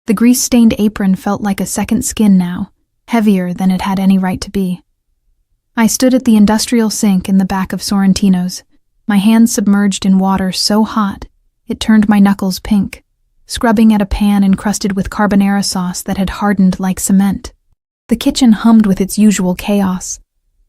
The grease-stained apron felt like a second skin now, heavier than it had any right to be. I stood at the industrial sink in the back of Sorrentino's, my hands submerged in water so hot it turned my knuckles pink, scrubbing at a pan encrusted with carbonara sauce that had hardened like cement. The kitchen hummed with its usual chaos,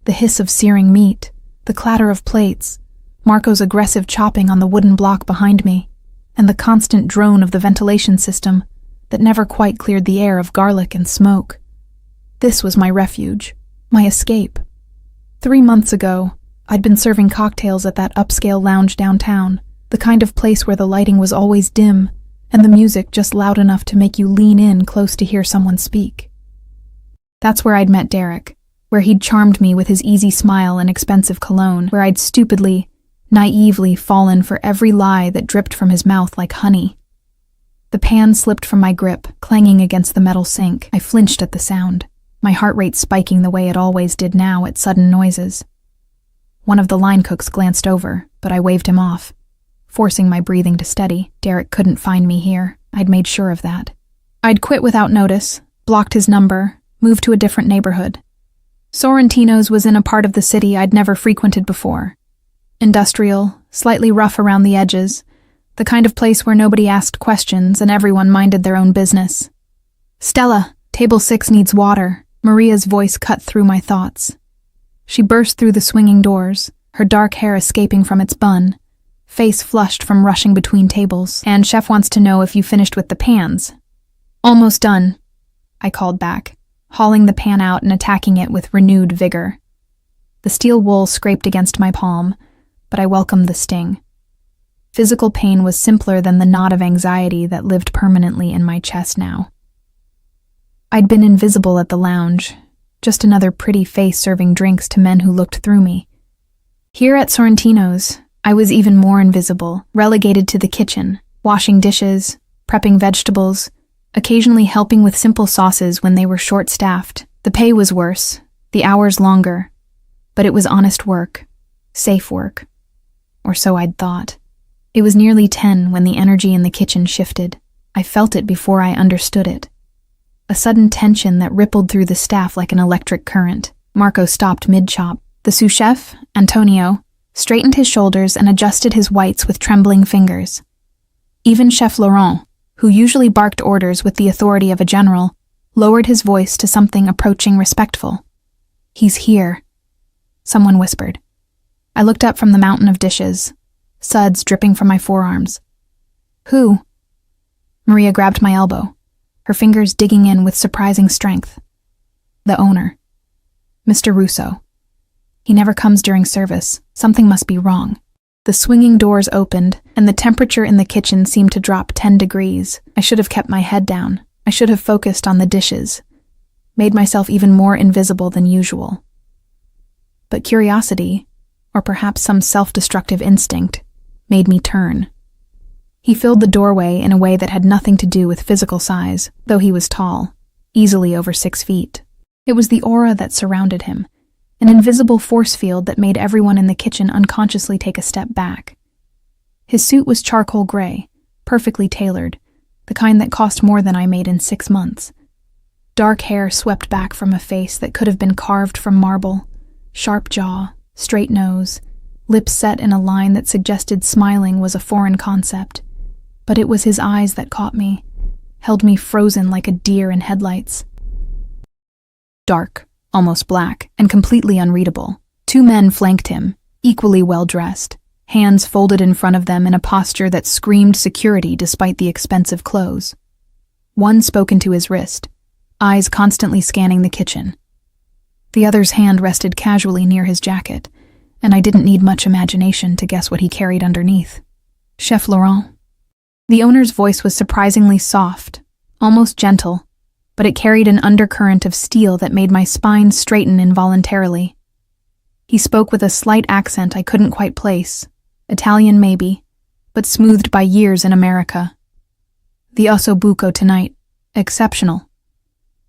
the hiss of searing meat, the clatter of plates, Marco's aggressive chopping on the wooden block behind me, and the constant drone of the ventilation system that never quite cleared the air of garlic and smoke. This was my refuge, my escape. 3 months ago, I'd been serving cocktails at that upscale lounge downtown, the kind of place where the lighting was always dim and the music just loud enough to make you lean in close to hear someone speak. That's where I'd met Derek, where he'd charmed me with his easy smile and expensive cologne, where I'd stupidly, naively fallen for every lie that dripped from his mouth like honey. The pan slipped from my grip, clanging against the metal sink. I flinched at the sound, my heart rate spiking the way it always did now at sudden noises. One of the line cooks glanced over, but I waved him off, forcing my breathing to steady. Derek couldn't find me here. I'd made sure of that. I'd quit without notice, blocked his number, moved to a different neighborhood. Sorrentino's was in a part of the city I'd never frequented before. Industrial, slightly rough around the edges, the kind of place where nobody asked questions and everyone minded their own business. "Stella, table 6 needs water," Maria's voice cut through my thoughts. She burst through the swinging doors, her dark hair escaping from its bun, face flushed from rushing between tables. "And chef wants to know if you finished with the pans." "Almost done," I called back, hauling the pan out and attacking it with renewed vigor. The steel wool scraped against my palm, but I welcomed the sting. Physical pain was simpler than the knot of anxiety that lived permanently in my chest now. I'd been invisible at the lounge, just another pretty face serving drinks to men who looked through me. Here at Sorrentino's, I was even more invisible, relegated to the kitchen, washing dishes, prepping vegetables, occasionally helping with simple sauces when they were short-staffed. The pay was worse, the hours longer, but it was honest work, safe work. Or so I'd thought. It was nearly 10 when the energy in the kitchen shifted. I felt it before I understood it. A sudden tension that rippled through the staff like an electric current. Marco stopped mid-chop. The sous chef, Antonio, straightened his shoulders and adjusted his whites with trembling fingers. Even Chef Laurent, who usually barked orders with the authority of a general, lowered his voice to something approaching respectful. "He's here," someone whispered. I looked up from the mountain of dishes, suds dripping from my forearms. "Who?" Maria grabbed my elbow, her fingers digging in with surprising strength. "The owner. Mr. Russo. He never comes during service. Something must be wrong." The swinging doors opened, and the temperature in the kitchen seemed to drop 10 degrees. I should have kept my head down. I should have focused on the dishes, made myself even more invisible than usual. But curiosity, or perhaps some self-destructive instinct, made me turn. He filled the doorway in a way that had nothing to do with physical size, though he was tall, easily over 6 feet. It was the aura that surrounded him, an invisible force field that made everyone in the kitchen unconsciously take a step back. His suit was charcoal gray, perfectly tailored, the kind that cost more than I made in 6 months. Dark hair swept back from a face that could have been carved from marble, sharp jaw, straight nose, lips set in a line that suggested smiling was a foreign concept. But it was his eyes that caught me, held me frozen like a deer in headlights. Dark, almost black, and completely unreadable. 2 men flanked him, equally well-dressed, hands folded in front of them in a posture that screamed security despite the expensive clothes. One spoke into his wrist, eyes constantly scanning the kitchen. The other's hand rested casually near his jacket, and I didn't need much imagination to guess what he carried underneath. Chef Laurent. The owner's voice was surprisingly soft, almost gentle, but it carried an undercurrent of steel that made my spine straighten involuntarily. He spoke with a slight accent I couldn't quite place, Italian maybe, but smoothed by years in America. "The osso buco tonight. Exceptional."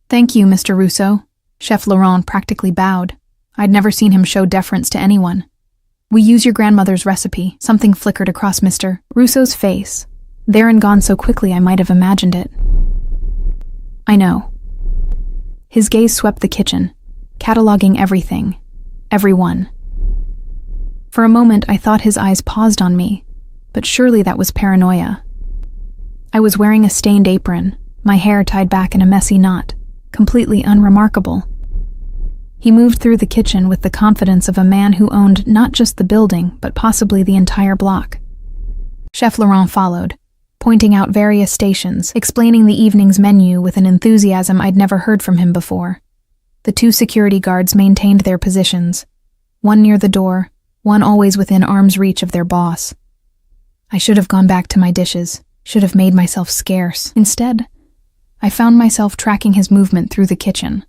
"Thank you, Mr. Russo." Chef Laurent practically bowed. I'd never seen him show deference to anyone. "We use your grandmother's recipe." Something flickered across Mr. Russo's face, there and gone so quickly I might have imagined it. I know. His gaze swept the kitchen, cataloging everything, everyone. For a moment, I thought his eyes paused on me, but surely that was paranoia. I was wearing a stained apron, my hair tied back in a messy knot, completely unremarkable. He moved through the kitchen with the confidence of a man who owned not just the building, but possibly the entire block. Chef Laurent followed, pointing out various stations, explaining the evening's menu with an enthusiasm I'd never heard from him before. The 2 security guards maintained their positions, one near the door, one always within arm's reach of their boss. I should have gone back to my dishes, should have made myself scarce. Instead, I found myself tracking his movement through the kitchen,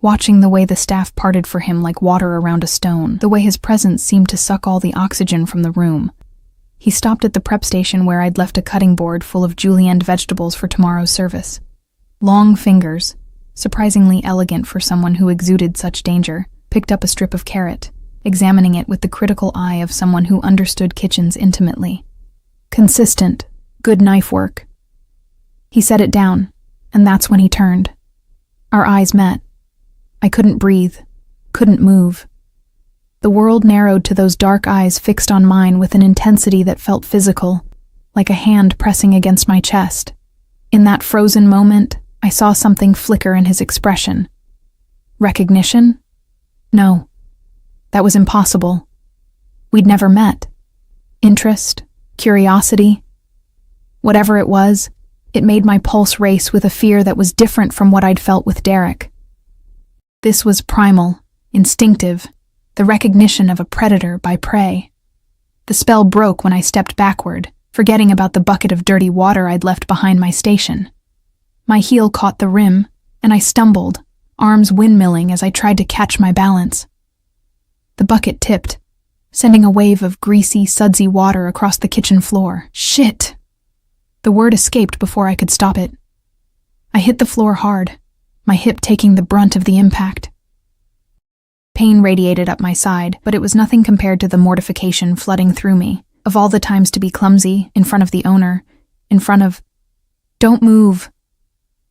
watching the way the staff parted for him like water around a stone, the way his presence seemed to suck all the oxygen from the room. He stopped at the prep station where I'd left a cutting board full of julienned vegetables for tomorrow's service. Long fingers, surprisingly elegant for someone who exuded such danger, picked up a strip of carrot, examining it with the critical eye of someone who understood kitchens intimately. Consistent, good knife work. He set it down, and that's when he turned. Our eyes met. I couldn't breathe, couldn't move. The world narrowed to those dark eyes fixed on mine with an intensity that felt physical, like a hand pressing against my chest. In that frozen moment, I saw something flicker in his expression. Recognition? No. That was impossible. We'd never met. Interest? Curiosity? Whatever it was, it made my pulse race with a fear that was different from what I'd felt with Derek. This was primal, instinctive, the recognition of a predator by prey. The spell broke when I stepped backward, forgetting about the bucket of dirty water I'd left behind my station. My heel caught the rim, and I stumbled, arms windmilling as I tried to catch my balance. The bucket tipped, sending a wave of greasy, sudsy water across the kitchen floor. Shit! The word escaped before I could stop it. I hit the floor hard, my hip taking the brunt of the impact. Pain radiated up my side, but it was nothing compared to the mortification flooding through me, of all the times to be clumsy, in front of the owner, in front of... Don't move!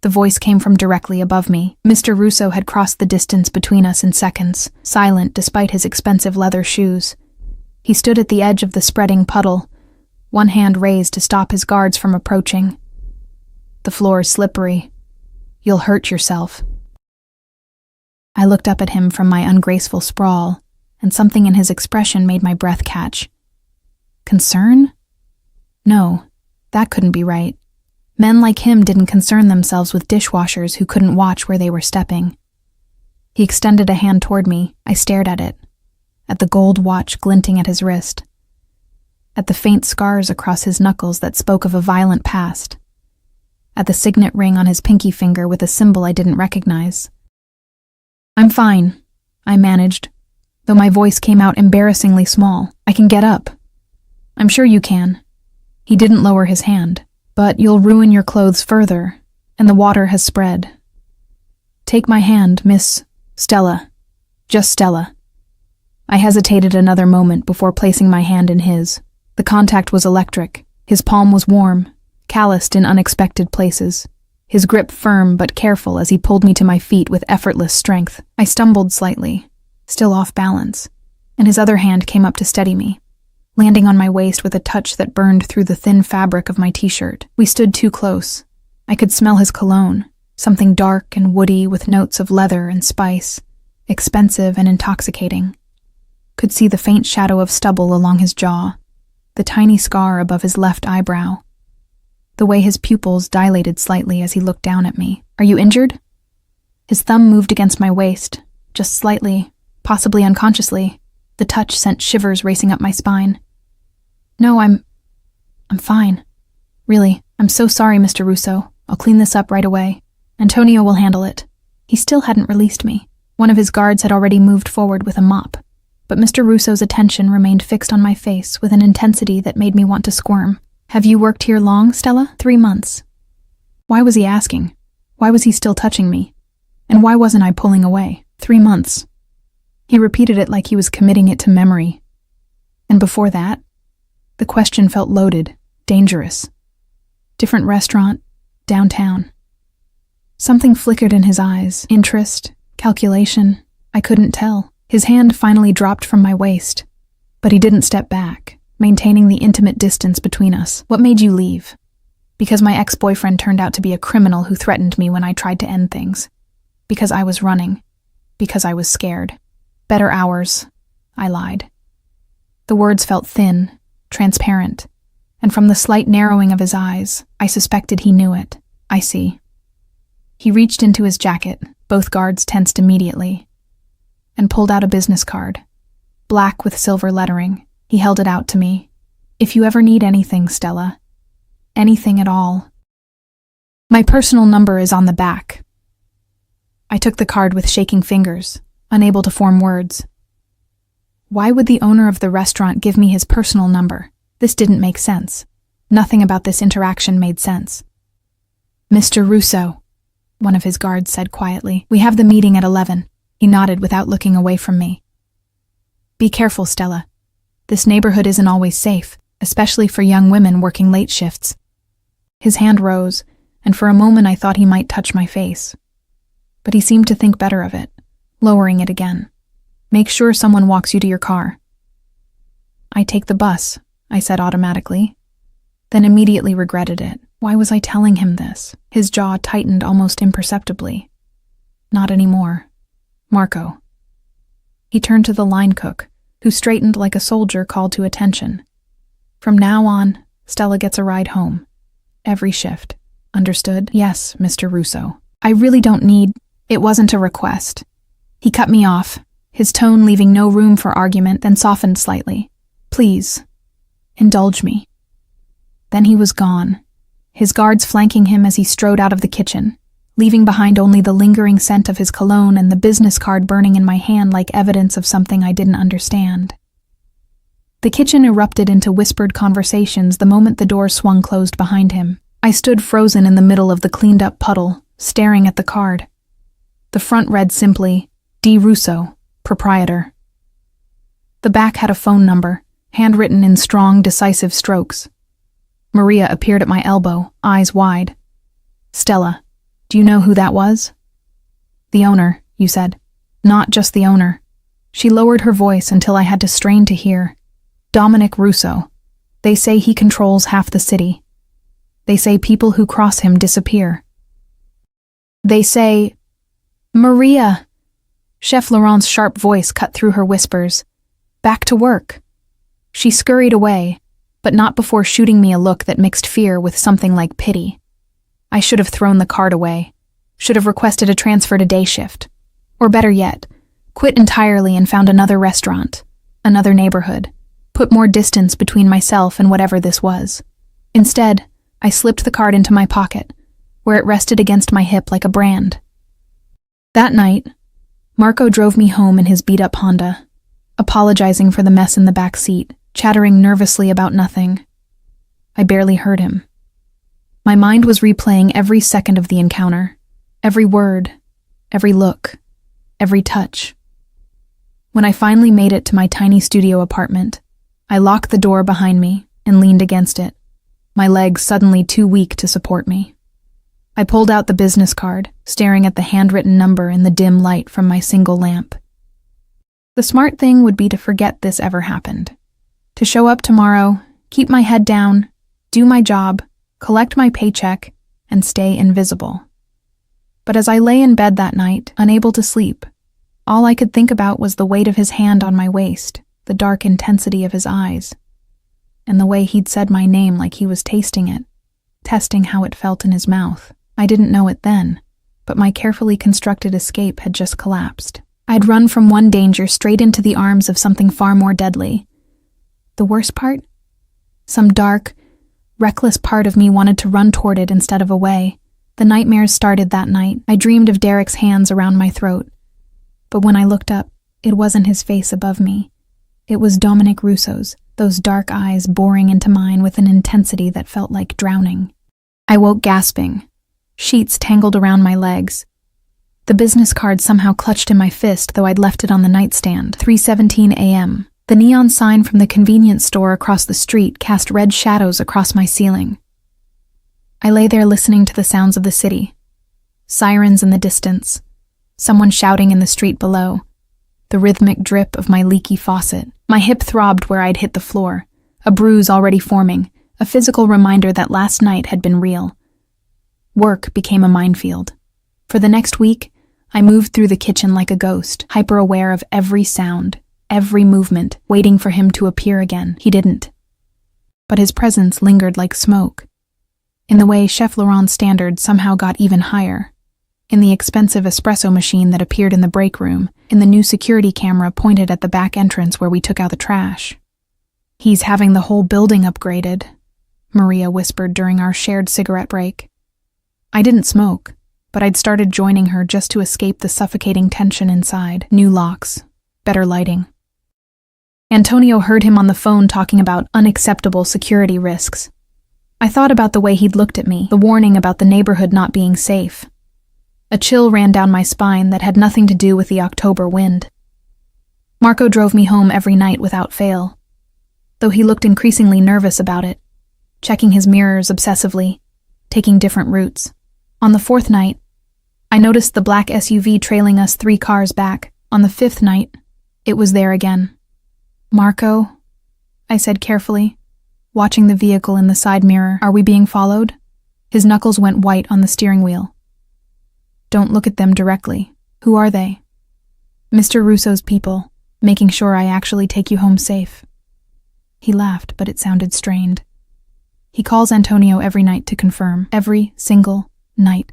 The voice came from directly above me. Mr. Russo had crossed the distance between us in seconds, silent despite his expensive leather shoes. He stood at the edge of the spreading puddle, one hand raised to stop his guards from approaching. The floor is slippery. You'll hurt yourself. I looked up at him from my ungraceful sprawl, and something in his expression made my breath catch. Concern? No, that couldn't be right. Men like him didn't concern themselves with dishwashers who couldn't watch where they were stepping. He extended a hand toward me. I stared at it, at the gold watch glinting at his wrist, at the faint scars across his knuckles that spoke of a violent past, at the signet ring on his pinky finger with a symbol I didn't recognize. I'm fine, I managed, though my voice came out embarrassingly small. I can get up. I'm sure you can. He didn't lower his hand. But you'll ruin your clothes further, and the water has spread. Take my hand, Miss Stella. Just Stella. I hesitated another moment before placing my hand in his. The contact was electric. His palm was warm, calloused in unexpected places. His grip firm but careful as he pulled me to my feet with effortless strength. I stumbled slightly, still off balance, and his other hand came up to steady me, landing on my waist with a touch that burned through the thin fabric of my t-shirt. We stood too close. I could smell his cologne, something dark and woody with notes of leather and spice, expensive and intoxicating. Could see the faint shadow of stubble along his jaw, the tiny scar above his left eyebrow, the way his pupils dilated slightly as he looked down at me. Are you injured? His thumb moved against my waist, just slightly, possibly unconsciously. The touch sent shivers racing up my spine. No, I'm fine. Really, I'm so sorry, Mr. Russo. I'll clean this up right away. Antonio will handle it. He still hadn't released me. One of his guards had already moved forward with a mop, but Mr. Russo's attention remained fixed on my face with an intensity that made me want to squirm. Have you worked here long, Stella? 3 months. Why was he asking? Why was he still touching me? And why wasn't I pulling away? 3 months. He repeated it like he was committing it to memory. And before that, the question felt loaded, dangerous. Different restaurant, downtown. Something flickered in his eyes. Interest, calculation, I couldn't tell. His hand finally dropped from my waist, but he didn't step back, maintaining the intimate distance between us. What made you leave? Because my ex-boyfriend turned out to be a criminal who threatened me when I tried to end things. Because I was running. Because I was scared. Better hours, I lied. The words felt thin, transparent, and from the slight narrowing of his eyes, I suspected he knew it. I see. He reached into his jacket, both guards tensed immediately, and pulled out a business card. Black with silver lettering. He held it out to me. If you ever need anything, Stella. Anything at all. My personal number is on the back. I took the card with shaking fingers, unable to form words. Why would the owner of the restaurant give me his personal number? This didn't make sense. Nothing about this interaction made sense. Mr. Russo, one of his guards said quietly. We have the meeting at 11. He nodded without looking away from me. Be careful, Stella. This neighborhood isn't always safe, especially for young women working late shifts. His hand rose, and for a moment I thought he might touch my face. But he seemed to think better of it, lowering it again. Make sure someone walks you to your car. I take the bus, I said automatically, then immediately regretted it. Why was I telling him this? His jaw tightened almost imperceptibly. Not anymore. Marco. He turned to the line cook, who straightened like a soldier called to attention. From now on, Stella gets a ride home. Every shift. Understood? Yes, Mr. Russo. I really don't need... It wasn't a request. He cut me off, his tone leaving no room for argument, then softened slightly. Please, indulge me. Then he was gone, his guards flanking him as he strode out of the kitchen, leaving behind only the lingering scent of his cologne and the business card burning in my hand like evidence of something I didn't understand. The kitchen erupted into whispered conversations the moment the door swung closed behind him. I stood frozen in the middle of the cleaned-up puddle, staring at the card. The front read simply, D. Russo, proprietor. The back had a phone number, handwritten in strong, decisive strokes. Maria appeared at my elbow, eyes wide. Stella, do you know who that was? The owner, you said. Not just the owner. She lowered her voice until I had to strain to hear. Dominic Russo. They say he controls half the city. They say people who cross him disappear. They say... Maria! Chef Laurent's sharp voice cut through her whispers. Back to work. She scurried away, but not before shooting me a look that mixed fear with something like pity. I should have thrown the card away, should have requested a transfer to day shift. Or better yet, quit entirely and found another restaurant, another neighborhood, put more distance between myself and whatever this was. Instead, I slipped the card into my pocket, where it rested against my hip like a brand. That night, Marco drove me home in his beat-up Honda, apologizing for the mess in the back seat, chattering nervously about nothing. I barely heard him. My mind was replaying every second of the encounter, every word, every look, every touch. When I finally made it to my tiny studio apartment, I locked the door behind me and leaned against it, my legs suddenly too weak to support me. I pulled out the business card, staring at the handwritten number in the dim light from my single lamp. The smart thing would be to forget this ever happened. To show up tomorrow, keep my head down, do my job, collect my paycheck, and stay invisible. But as I lay in bed that night, unable to sleep, all I could think about was the weight of his hand on my waist, the dark intensity of his eyes, and the way he'd said my name like he was tasting it, testing how it felt in his mouth. I didn't know it then, but my carefully constructed escape had just collapsed. I'd run from one danger straight into the arms of something far more deadly. The worst part? Some dark, reckless part of me wanted to run toward it instead of away. The nightmares started that night. I dreamed of Derek's hands around my throat. But when I looked up, it wasn't his face above me. It was Dominic Russo's, those dark eyes boring into mine with an intensity that felt like drowning. I woke gasping. Sheets tangled around my legs. The business card somehow clutched in my fist, though I'd left it on the nightstand. 3:17 a.m. The neon sign from the convenience store across the street cast red shadows across my ceiling. I lay there listening to the sounds of the city. Sirens in the distance. Someone shouting in the street below. The rhythmic drip of my leaky faucet. My hip throbbed where I'd hit the floor. A bruise already forming. A physical reminder that last night had been real. Work became a minefield. For the next week, I moved through the kitchen like a ghost, hyper-aware of every sound, every movement, waiting for him to appear again. He didn't. But his presence lingered like smoke. In the way Chef Laurent's standards somehow got even higher. In the expensive espresso machine that appeared in the break room, in the new security camera pointed at the back entrance where we took out the trash. "He's having the whole building upgraded," Maria whispered during our shared cigarette break. I didn't smoke, but I'd started joining her just to escape the suffocating tension inside. New locks, better lighting. Antonio heard him on the phone talking about unacceptable security risks. I thought about the way he'd looked at me, the warning about the neighborhood not being safe. A chill ran down my spine that had nothing to do with the October wind. Marco drove me home every night without fail, though he looked increasingly nervous about it, checking his mirrors obsessively, taking different routes. On the fourth night, I noticed the black SUV trailing us 3 cars back. On the fifth night, it was there again. "Marco," I said carefully, watching the vehicle in the side mirror. "Are we being followed?" His knuckles went white on the steering wheel. "Don't look at them directly. Who are they?" "Mr. Russo's people, making sure I actually take you home safe." He laughed, but it sounded strained. He calls Antonio every night to confirm. Every single night.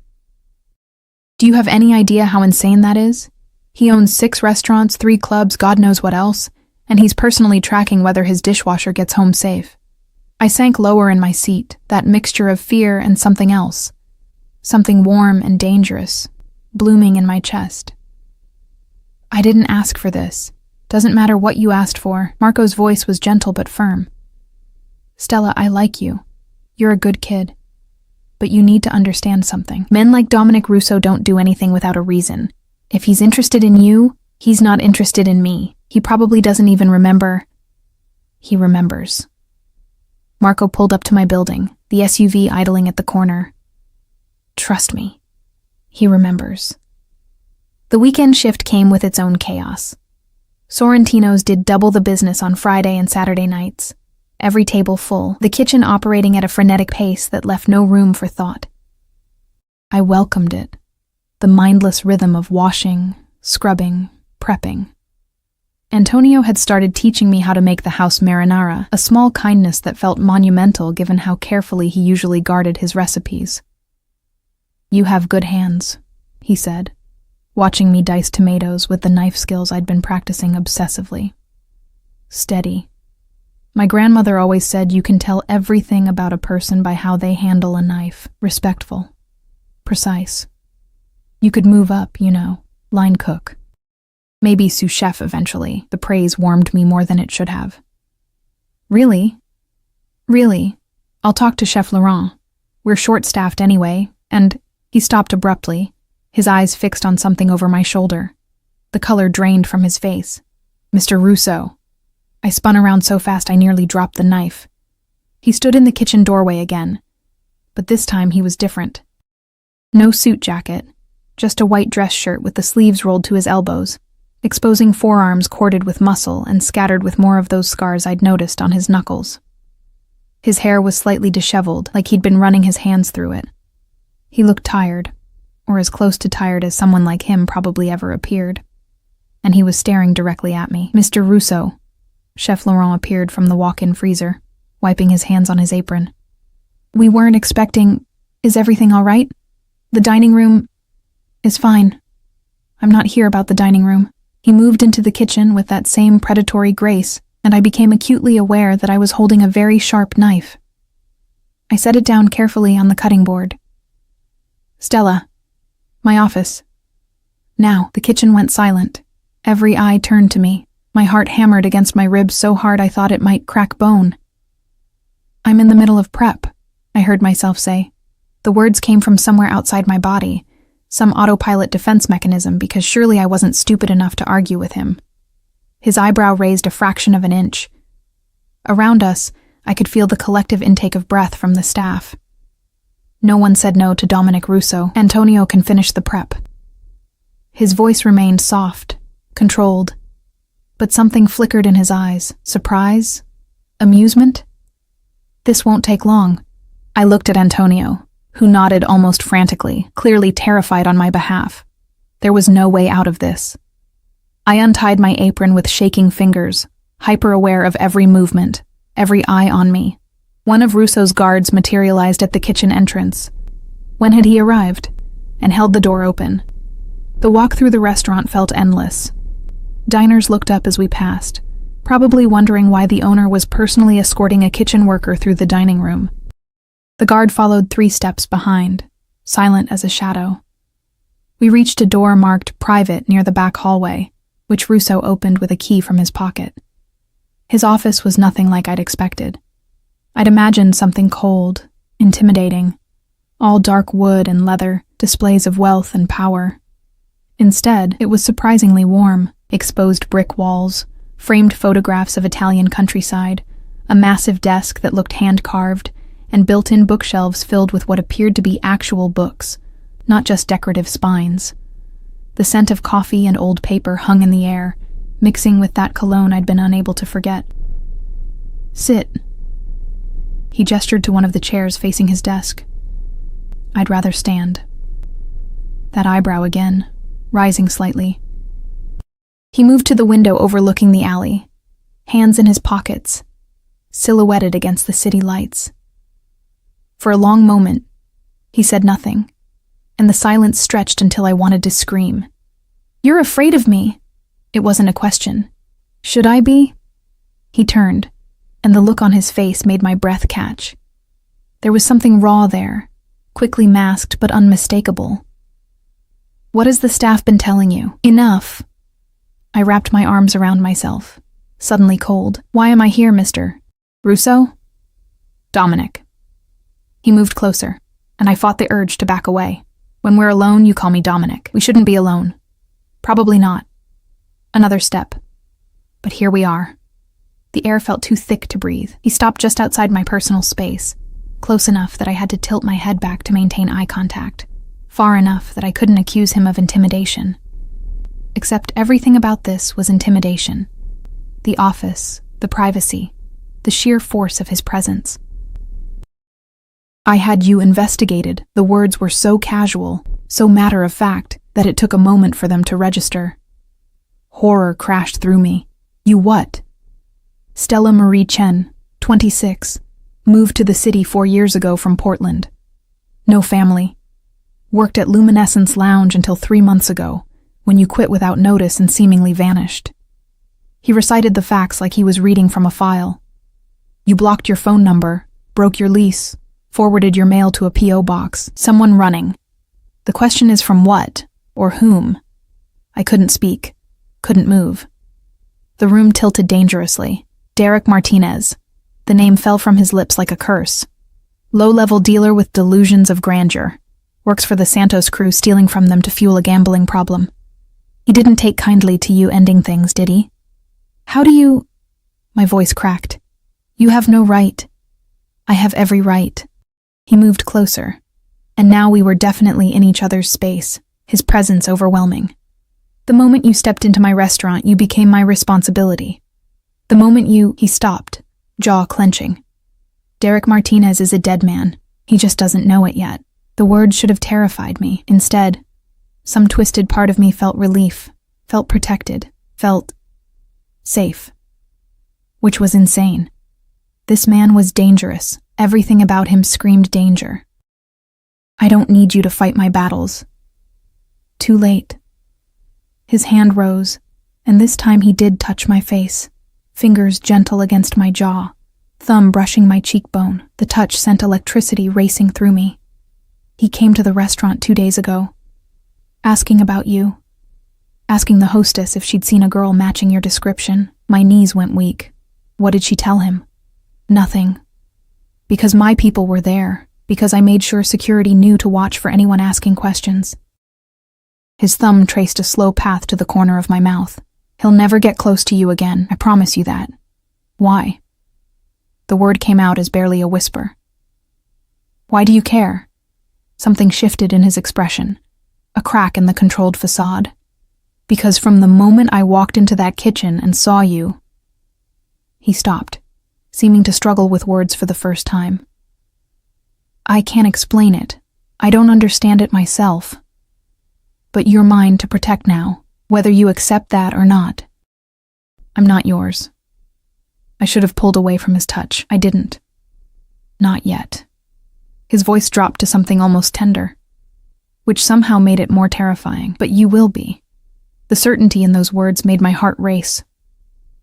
Do you have any idea how insane that is? He owns 6 restaurants, 3 clubs, God knows what else, and he's personally tracking whether his dishwasher gets home safe. I sank lower in my seat, that mixture of fear and something else. Something warm and dangerous, blooming in my chest. "I didn't ask for this. Doesn't matter what you asked for." Marco's voice was gentle but firm. "Stella, I like you. You're a good kid. But you need to understand something. Men like Dominic Russo don't do anything without a reason. If he's interested in you, he's not interested in me. He probably doesn't even remember." He remembers. Marco pulled up to my building, the SUV idling at the corner. Trust me. He remembers. The weekend shift came with its own chaos. Sorrentinos did double the business on Friday and Saturday nights. Every table full, the kitchen operating at a frenetic pace that left no room for thought. I welcomed it. The mindless rhythm of washing, scrubbing, prepping. Antonio had started teaching me how to make the house marinara, a small kindness that felt monumental given how carefully he usually guarded his recipes. "You have good hands," he said, watching me dice tomatoes with the knife skills I'd been practicing obsessively. "Steady. My grandmother always said you can tell everything about a person by how they handle a knife. Respectful. Precise. You could move up, line cook. Maybe sous chef eventually." The praise warmed me more than it should have. "Really? Really? I'll talk to Chef Laurent. We're short-staffed anyway," and he stopped abruptly, his eyes fixed on something over my shoulder. The color drained from his face. "Mr. Russo." I spun around so fast I nearly dropped the knife. He stood in the kitchen doorway again, but this time he was different. No suit jacket, just a white dress shirt with the sleeves rolled to his elbows, exposing forearms corded with muscle and scattered with more of those scars I'd noticed on his knuckles. His hair was slightly disheveled, like he'd been running his hands through it. He looked tired, or as close to tired as someone like him probably ever appeared. And he was staring directly at me. "Mr. Russo." Chef Laurent appeared from the walk-in freezer, wiping his hands on his apron. "We weren't expecting... Is everything all right? The dining room is fine. I'm not here about the dining room." He moved into the kitchen with that same predatory grace, and I became acutely aware that I was holding a very sharp knife. I set it down carefully on the cutting board. "Stella, my office." Now, the kitchen went silent. Every eye turned to me. My heart hammered against my ribs so hard I thought it might crack bone. "I'm in the middle of prep," I heard myself say. The words came from somewhere outside my body, some autopilot defense mechanism, because surely I wasn't stupid enough to argue with him. His eyebrow raised a fraction of an inch. Around us, I could feel the collective intake of breath from the staff. No one said no to Dominic Russo. Antonio can finish the prep. His voice remained soft, controlled, but something flickered in his eyes. Surprise? Amusement? This won't take long. I looked at Antonio, who nodded almost frantically, clearly terrified on my behalf. There was no way out of this. I untied my apron with shaking fingers, hyper-aware of every movement, every eye on me. One of Russo's guards materialized at the kitchen entrance. When had he arrived? And held the door open. The walk through the restaurant felt endless. Diners looked up as we passed, probably wondering why the owner was personally escorting a kitchen worker through the dining room. The guard followed 3 steps behind, silent as a shadow. We reached a door marked "Private" near the back hallway, which Russo opened with a key from his pocket. His office was nothing like I'd expected. I'd imagined something cold, intimidating, all dark wood and leather, displays of wealth and power. Instead, it was surprisingly warm. Exposed brick walls, framed photographs of Italian countryside, a massive desk that looked hand-carved, and built-in bookshelves filled with what appeared to be actual books, not just decorative spines. The scent of coffee and old paper hung in the air, mixing with that cologne I'd been unable to forget. "Sit." He gestured to one of the chairs facing his desk. I'd rather stand. That eyebrow again, rising slightly. He moved to the window overlooking the alley, hands in his pockets, silhouetted against the city lights. For a long moment, he said nothing, and the silence stretched until I wanted to scream. "You're afraid of me." It wasn't a question. Should I be? He turned, and the look on his face made my breath catch. There was something raw there, quickly masked but unmistakable. "What has the staff been telling you?" "Enough." I wrapped my arms around myself, suddenly cold. "Why am I here, Mr. Russo?" "Dominic." He moved closer, and I fought the urge to back away. "When we're alone, you call me Dominic. We shouldn't be alone." "Probably not." Another step. But here we are. The air felt too thick to breathe. He stopped just outside my personal space, close enough that I had to tilt my head back to maintain eye contact, far enough that I couldn't accuse him of intimidation. Except everything about this was intimidation. The office, the privacy, the sheer force of his presence. "I had you investigated." The words were so casual, so matter-of-fact, that it took a moment for them to register. Horror crashed through me. "You what?" "Stella Marie Chen, 26, moved to the city 4 years ago from Portland. No family. Worked at Luminescence Lounge until 3 months ago, when you quit without notice and seemingly vanished." He recited the facts like he was reading from a file. "You blocked your phone number, broke your lease, forwarded your mail to a P.O. box. Someone running. The question is from what, or whom?" I couldn't speak, couldn't move. The room tilted dangerously. Derek Martinez. The name fell from his lips like a curse. Low-level dealer with delusions of grandeur. Works for the Santos crew, stealing from them to fuel a gambling problem. He didn't take kindly to you ending things, did he? "How do you—" My voice cracked. "You have no right." "I have every right." He moved closer, and now we were definitely in each other's space, his presence overwhelming. "The moment you stepped into my restaurant, you became my responsibility. The moment you—" He stopped, jaw clenching. "Derek Martinez is a dead man. He just doesn't know it yet." The words should have terrified me. Instead, some twisted part of me felt relief, felt protected, felt safe. Which was insane. This man was dangerous. Everything about him screamed danger. "I don't need you to fight my battles." Too late. His hand rose, and this time he did touch my face, fingers gentle against my jaw, thumb brushing my cheekbone. The touch sent electricity racing through me. "He came to the restaurant 2 days ago, asking about you, asking the hostess if she'd seen a girl matching your description." My knees went weak. What did she tell him? Nothing. Because my people were there, because I made sure security knew to watch for anyone asking questions. His thumb traced a slow path to the corner of my mouth. "He'll never get close to you again, I promise you that." "Why?" The word came out as barely a whisper. "Why do you care?" Something shifted in his expression, a crack in the controlled facade. Because from the moment I walked into that kitchen and saw you... He stopped, seeming to struggle with words for the first time. I can't explain it. I don't understand it myself. But you're mine to protect now, whether you accept that or not. I'm not yours. I should have pulled away from his touch. I didn't. Not yet. His voice dropped to something almost tender, which somehow made it more terrifying. But you will be. The certainty in those words made my heart race.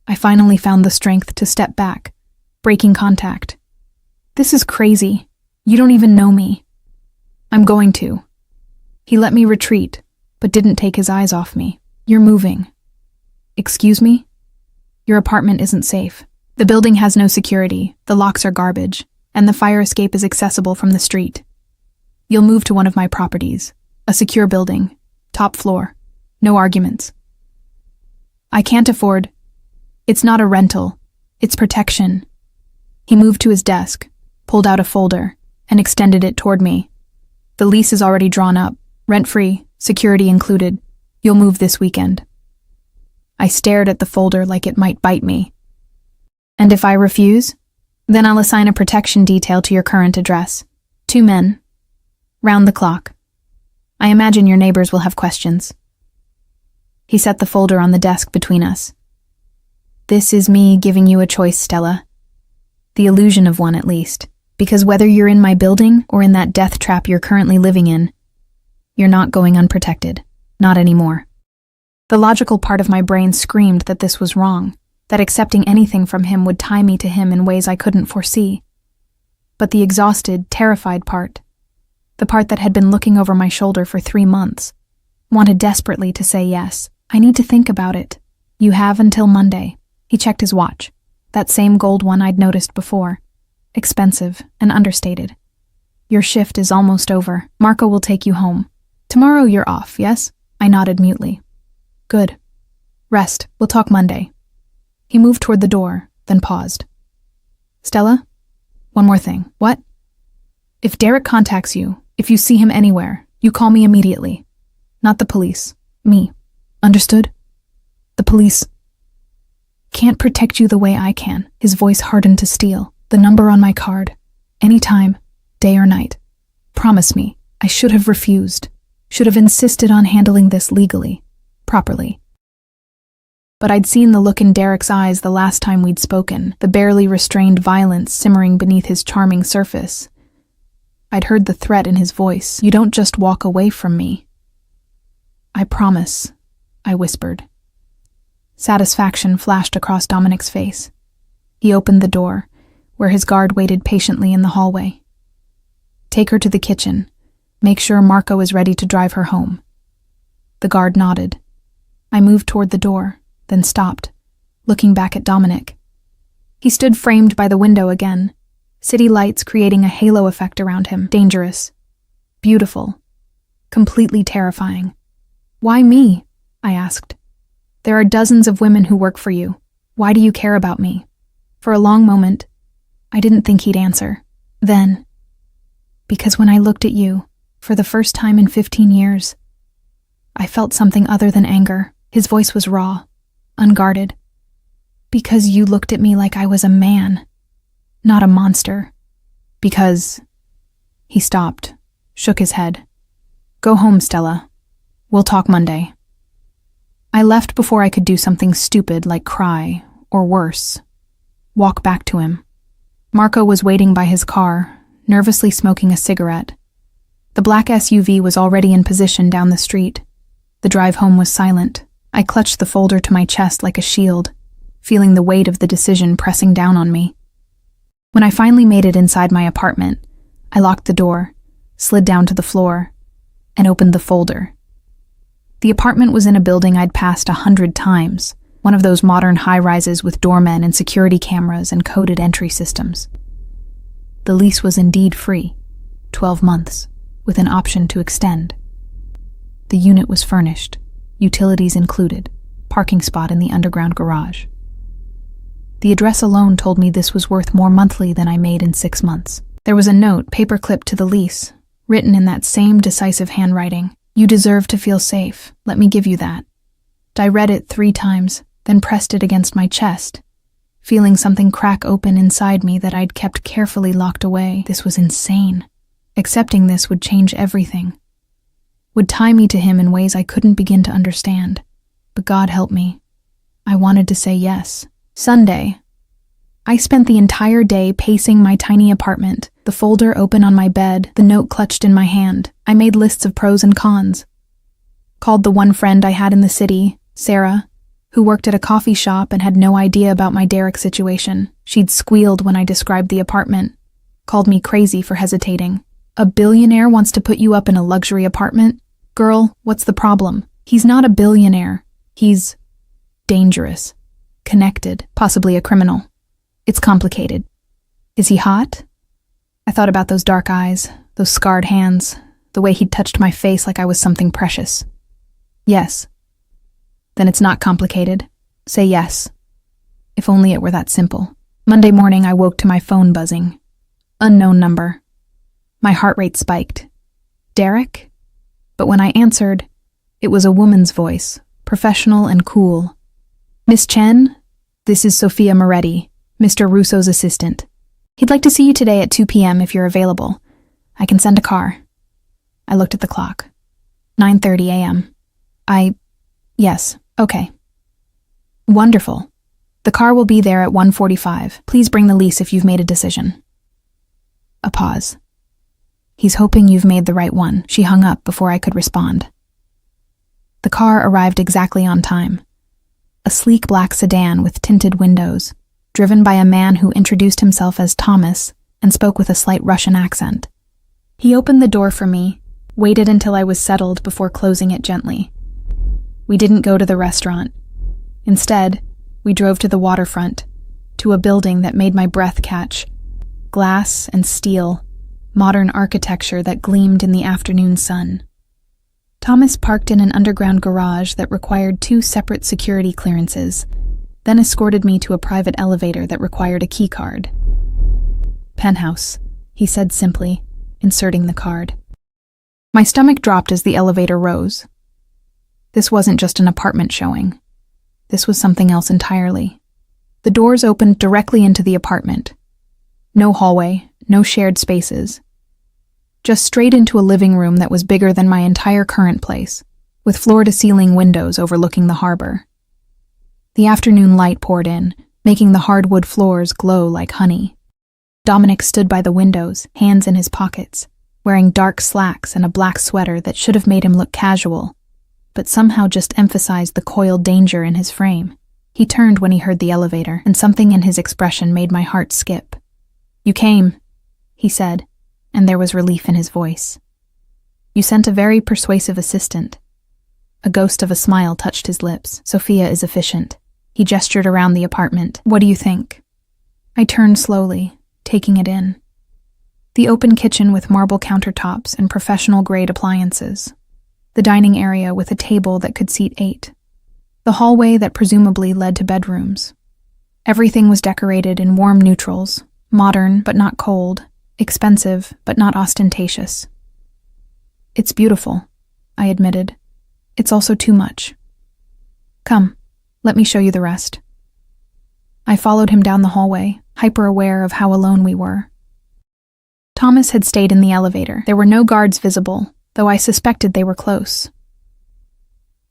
I finally found the strength to step back, breaking contact. This is crazy. You don't even know me. I'm going to. He let me retreat, but didn't take his eyes off me. You're moving. Excuse me? Your apartment isn't safe. The building has no security, the locks are garbage, and the fire escape is accessible from the street. You'll move to one of my properties, a secure building, top floor. No arguments. I can't afford. It's not a rental. It's protection. He moved to his desk, pulled out a folder, and extended it toward me. The lease is already drawn up, rent-free, security included. You'll move this weekend. I stared at the folder like it might bite me. And if I refuse, then I'll assign a protection detail to your current address. 2 men. Round the clock. I imagine your neighbors will have questions. He set the folder on the desk between us. This is me giving you a choice, Stella. The illusion of one, at least. Because whether you're in my building or in that death trap you're currently living in, you're not going unprotected. Not anymore. The logical part of my brain screamed that this was wrong, that accepting anything from him would tie me to him in ways I couldn't foresee. But the exhausted, terrified part, the part that had been looking over my shoulder for 3 months, wanted desperately to say yes. I need to think about it. You have until Monday. He checked his watch. That same gold one I'd noticed before. Expensive and understated. Your shift is almost over. Marco will take you home. Tomorrow you're off, yes? I nodded mutely. Good. Rest. We'll talk Monday. He moved toward the door, then paused. Stella? One more thing. What? If Derek contacts you, if you see him anywhere, you call me immediately. Not the police. Me. Understood? The police can't protect you the way I can. His voice hardened to steel. The number on my card. Anytime, day or night. Promise me. I should have refused. Should have insisted on handling this legally. Properly. But I'd seen the look in Derek's eyes the last time we'd spoken, the barely restrained violence simmering beneath his charming surface. I'd heard the threat in his voice. You don't just walk away from me. I promise, I whispered. Satisfaction flashed across Dominic's face. He opened the door, where his guard waited patiently in the hallway. Take her to the kitchen. Make sure Marco is ready to drive her home. The guard nodded. I moved toward the door, then stopped, looking back at Dominic. He stood framed by the window again, city lights creating a halo effect around him. Dangerous. Beautiful. Completely terrifying. Why me? I asked. There are dozens of women who work for you. Why do you care about me? For a long moment, I didn't think he'd answer. Then, because when I looked at you, for the first time in 15 years, I felt something other than anger. His voice was raw, unguarded. Because you looked at me like I was a man, not a monster. Because... He stopped, shook his head. Go home, Stella. We'll talk Monday. I left before I could do something stupid like cry, or worse, walk back to him. Marco was waiting by his car, nervously smoking a cigarette. The black SUV was already in position down the street. The drive home was silent. I clutched the folder to my chest like a shield, feeling the weight of the decision pressing down on me. When I finally made it inside my apartment, I locked the door, slid down to the floor, and opened the folder. The apartment was in a building I'd passed 100 times, one of those modern high-rises with doormen and security cameras and coded entry systems. The lease was indeed free, 12 months, with an option to extend. The unit was furnished, utilities included, parking spot in the underground garage. The address alone told me this was worth more monthly than I made in 6 months. There was a note paper-clipped to the lease, written in that same decisive handwriting. "You deserve to feel safe. Let me give you that." I read it 3 times, then pressed it against my chest, feeling something crack open inside me that I'd kept carefully locked away. This was insane. Accepting this would change everything. Would tie me to him in ways I couldn't begin to understand. But God help me. I wanted to say yes. Sunday. I spent the entire day pacing my tiny apartment, the folder open on my bed, the note clutched in my hand. I made lists of pros and cons. Called the one friend I had in the city, Sarah, who worked at a coffee shop and had no idea about my Derek situation. She'd squealed when I described the apartment, called me crazy for hesitating. "A billionaire wants to put you up in a luxury apartment? Girl, what's the problem? He's not a billionaire. He's dangerous, connected, possibly a criminal. It's complicated." "Is he hot?" I thought about those dark eyes, those scarred hands, the way he'd touched my face like I was something precious. "Yes." "Then it's not complicated. Say yes." If only it were that simple. Monday morning, I woke to my phone buzzing. Unknown number. My heart rate spiked. Derek? But when I answered, it was a woman's voice, professional and cool. "Miss Chen, this is Sophia Moretti, Mr. Russo's assistant. He'd like to see you today at 2 p.m. if you're available. I can send a car." I looked at the clock. 9:30 a.m. Yes, okay. "Wonderful. The car will be there at 1:45. Please bring the lease if you've made a decision." A pause. "He's hoping you've made the right one." She hung up before I could respond. The car arrived exactly on time. A sleek black sedan with tinted windows, driven by a man who introduced himself as Thomas and spoke with a slight Russian accent. He opened the door for me, waited until I was settled before closing it gently. We didn't go to the restaurant. Instead, we drove to the waterfront, to a building that made my breath catch. Glass and steel, modern architecture that gleamed in the afternoon sun. Thomas parked in an underground garage that required 2 separate security clearances, then escorted me to a private elevator that required a key card. "Penthouse," he said simply, inserting the card. My stomach dropped as the elevator rose. This wasn't just an apartment showing. This was something else entirely. The doors opened directly into the apartment. No hallway, no shared spaces. Just straight into a living room that was bigger than my entire current place, with floor-to-ceiling windows overlooking the harbor. The afternoon light poured in, making the hardwood floors glow like honey. Dominic stood by the windows, hands in his pockets, wearing dark slacks and a black sweater that should have made him look casual, but somehow just emphasized the coiled danger in his frame. He turned when he heard the elevator, and something in his expression made my heart skip. "You came," he said, and there was relief in his voice. "You sent a very persuasive assistant." A ghost of a smile touched his lips. "Sophia is efficient." He gestured around the apartment. "What do you think?" I turned slowly, taking it in. The open kitchen with marble countertops and professional-grade appliances. The dining area with a table that could seat 8. The hallway that presumably led to bedrooms. Everything was decorated in warm neutrals, modern but not cold, expensive but not ostentatious. "It's beautiful," I admitted. "It's also too much." "Come, let me show you the rest." I followed him down the hallway, hyper-aware of how alone we were. Thomas had stayed in the elevator. There were no guards visible, though I suspected they were close.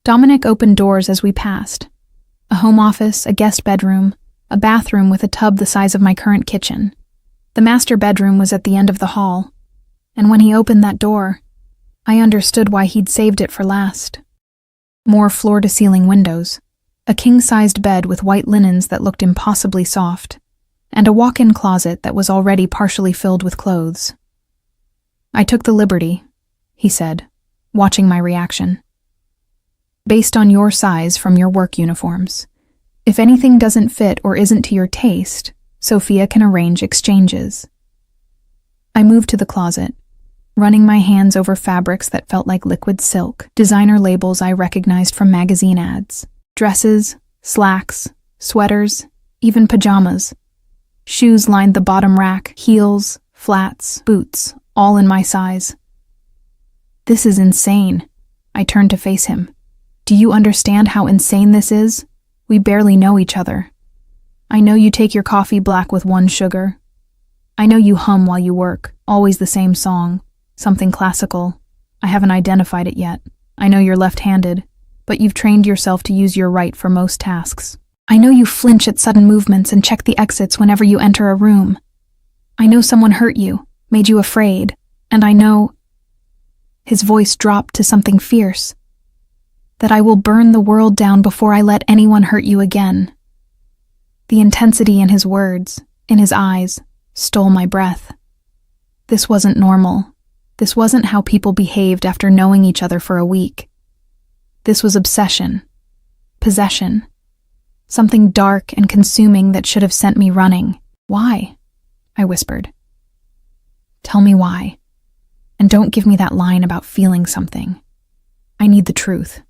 Dominic opened doors as we passed. A home office, a guest bedroom, a bathroom with a tub the size of my current kitchen. The master bedroom was at the end of the hall, and when he opened that door, I understood why he'd saved it for last. More floor-to-ceiling windows, a king-sized bed with white linens that looked impossibly soft, and a walk-in closet that was already partially filled with clothes. "I took the liberty," he said, watching my reaction. "Based on your size from your work uniforms. If anything doesn't fit or isn't to your taste, Sophia can arrange exchanges." I moved to the closet, running my hands over fabrics that felt like liquid silk, designer labels I recognized from magazine ads, dresses, slacks, sweaters, even pajamas. Shoes lined the bottom rack, heels, flats, boots, all in my size. This is insane. I turned to face him. Do you understand how insane this is? We barely know each other. I know you take your coffee black with 1 sugar. I know you hum while you work, always the same song, something classical. I haven't identified it yet. I know you're left-handed, but you've trained yourself to use your right for most tasks. I know you flinch at sudden movements and check the exits whenever you enter a room. I know someone hurt you, made you afraid, and I know—" his voice dropped to something fierce, "that I will burn the world down before I let anyone hurt you again." The intensity in his words, in his eyes, stole my breath. This wasn't normal. This wasn't how people behaved after knowing each other for a week. This was obsession, possession, something dark and consuming that should have sent me running. "Why?" I whispered. "Tell me why. And don't give me that line about feeling something. I need the truth."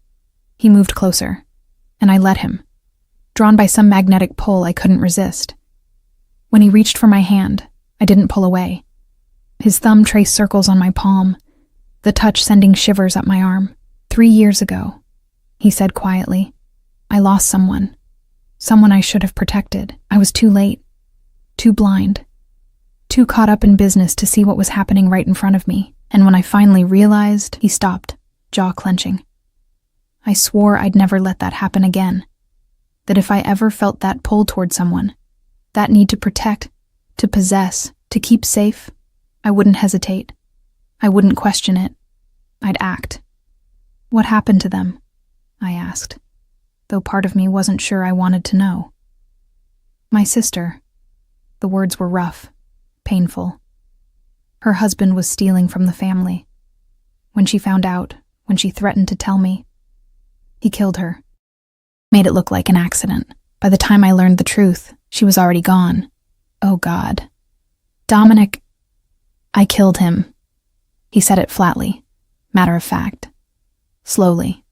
He moved closer, and I let him, drawn by some magnetic pull I couldn't resist. When he reached for my hand, I didn't pull away. His thumb traced circles on my palm, the touch sending shivers up my arm. 3 years ago, he said quietly, I lost someone. Someone I should have protected. I was too late, too blind, too caught up in business to see what was happening right in front of me. And when I finally realized, he stopped, jaw clenching. I swore I'd never let that happen again. That if I ever felt that pull toward someone, that need to protect, to possess, to keep safe, I wouldn't hesitate. I wouldn't question it. I'd act. "What happened to them?" I asked, though part of me wasn't sure I wanted to know. "My sister." The words were rough, painful. Her husband was stealing from the family. When she found out, when she threatened to tell me, he killed her. Made it look like an accident. By the time I learned the truth, she was already gone. Oh God. Dominic, I killed him. He said it flatly, matter of fact, slowly.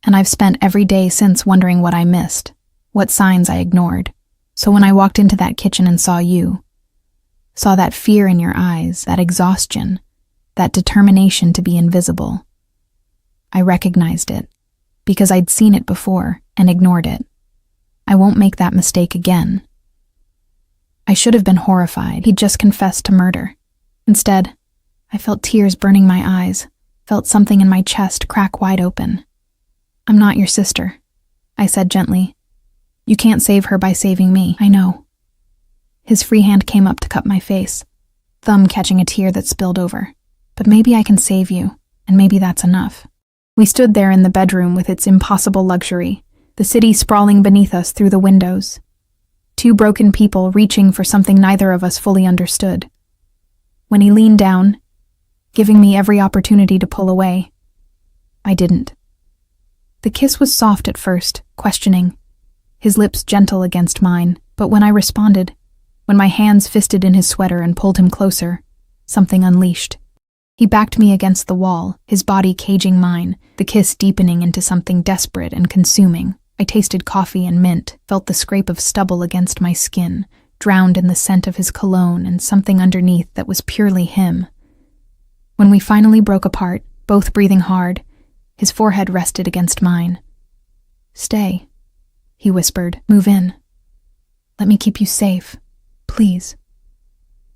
And I've spent every day since wondering what I missed, what signs I ignored. So when I walked into that kitchen and saw you, saw that fear in your eyes, that exhaustion, that determination to be invisible, I recognized it, because I'd seen it before and ignored it. I won't make that mistake again. I should have been horrified. He'd just confessed to murder. Instead, I felt tears burning my eyes, felt something in my chest crack wide open. "I'm not your sister," I said gently. "You can't save her by saving me, I know." His free hand came up to cup my face, thumb catching a tear that spilled over. "But maybe I can save you, and maybe that's enough." We stood there in the bedroom with its impossible luxury, the city sprawling beneath us through the windows. Two broken people reaching for something neither of us fully understood. When he leaned down, giving me every opportunity to pull away, I didn't. The kiss was soft at first, questioning, his lips gentle against mine, but when I responded, when my hands fisted in his sweater and pulled him closer, something unleashed. He backed me against the wall, his body caging mine, the kiss deepening into something desperate and consuming. I tasted coffee and mint, felt the scrape of stubble against my skin, drowned in the scent of his cologne and something underneath that was purely him. When we finally broke apart, both breathing hard, his forehead rested against mine. "Stay," he whispered. "Move in. Let me keep you safe, please."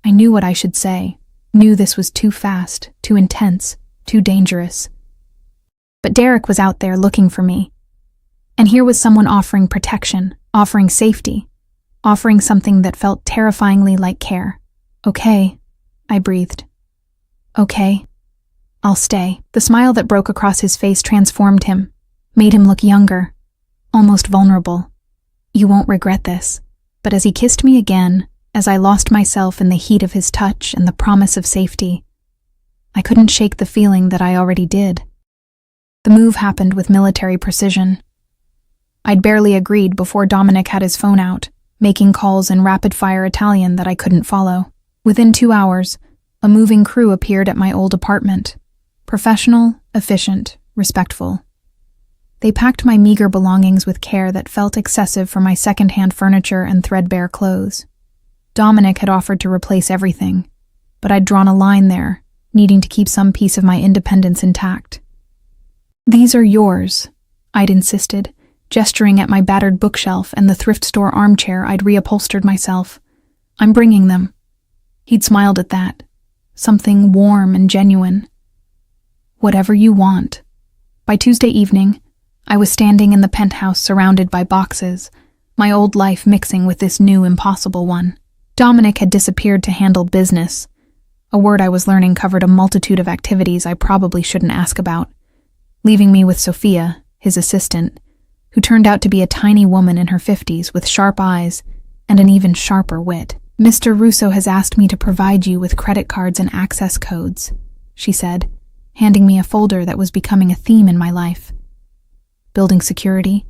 I knew what I should say, knew this was too fast, too intense, too dangerous. But Derek was out there looking for me. And here was someone offering protection, offering safety, offering something that felt terrifyingly like care. "Okay," I breathed. "Okay, I'll stay." The smile that broke across his face transformed him, made him look younger, almost vulnerable. "You won't regret this." But as he kissed me again, as I lost myself in the heat of his touch and the promise of safety, I couldn't shake the feeling that I already did. The move happened with military precision. I'd barely agreed before Dominic had his phone out, making calls in rapid-fire Italian that I couldn't follow. Within 2 hours, a moving crew appeared at my old apartment. Professional, efficient, respectful. They packed my meager belongings with care that felt excessive for my second-hand furniture and threadbare clothes. Dominic had offered to replace everything, but I'd drawn a line there, needing to keep some piece of my independence intact. "These are yours," I'd insisted, gesturing at my battered bookshelf and the thrift store armchair I'd reupholstered myself. "I'm bringing them." He'd smiled at that. Something warm and genuine. "Whatever you want." By Tuesday evening, I was standing in the penthouse surrounded by boxes, my old life mixing with this new impossible one. Dominic had disappeared to handle business. A word I was learning covered a multitude of activities I probably shouldn't ask about, leaving me with Sophia, his assistant, who turned out to be a tiny woman in her 50s with sharp eyes and an even sharper wit. "Mr. Russo has asked me to provide you with credit cards and access codes," she said, handing me a folder that was becoming a theme in my life. Building security,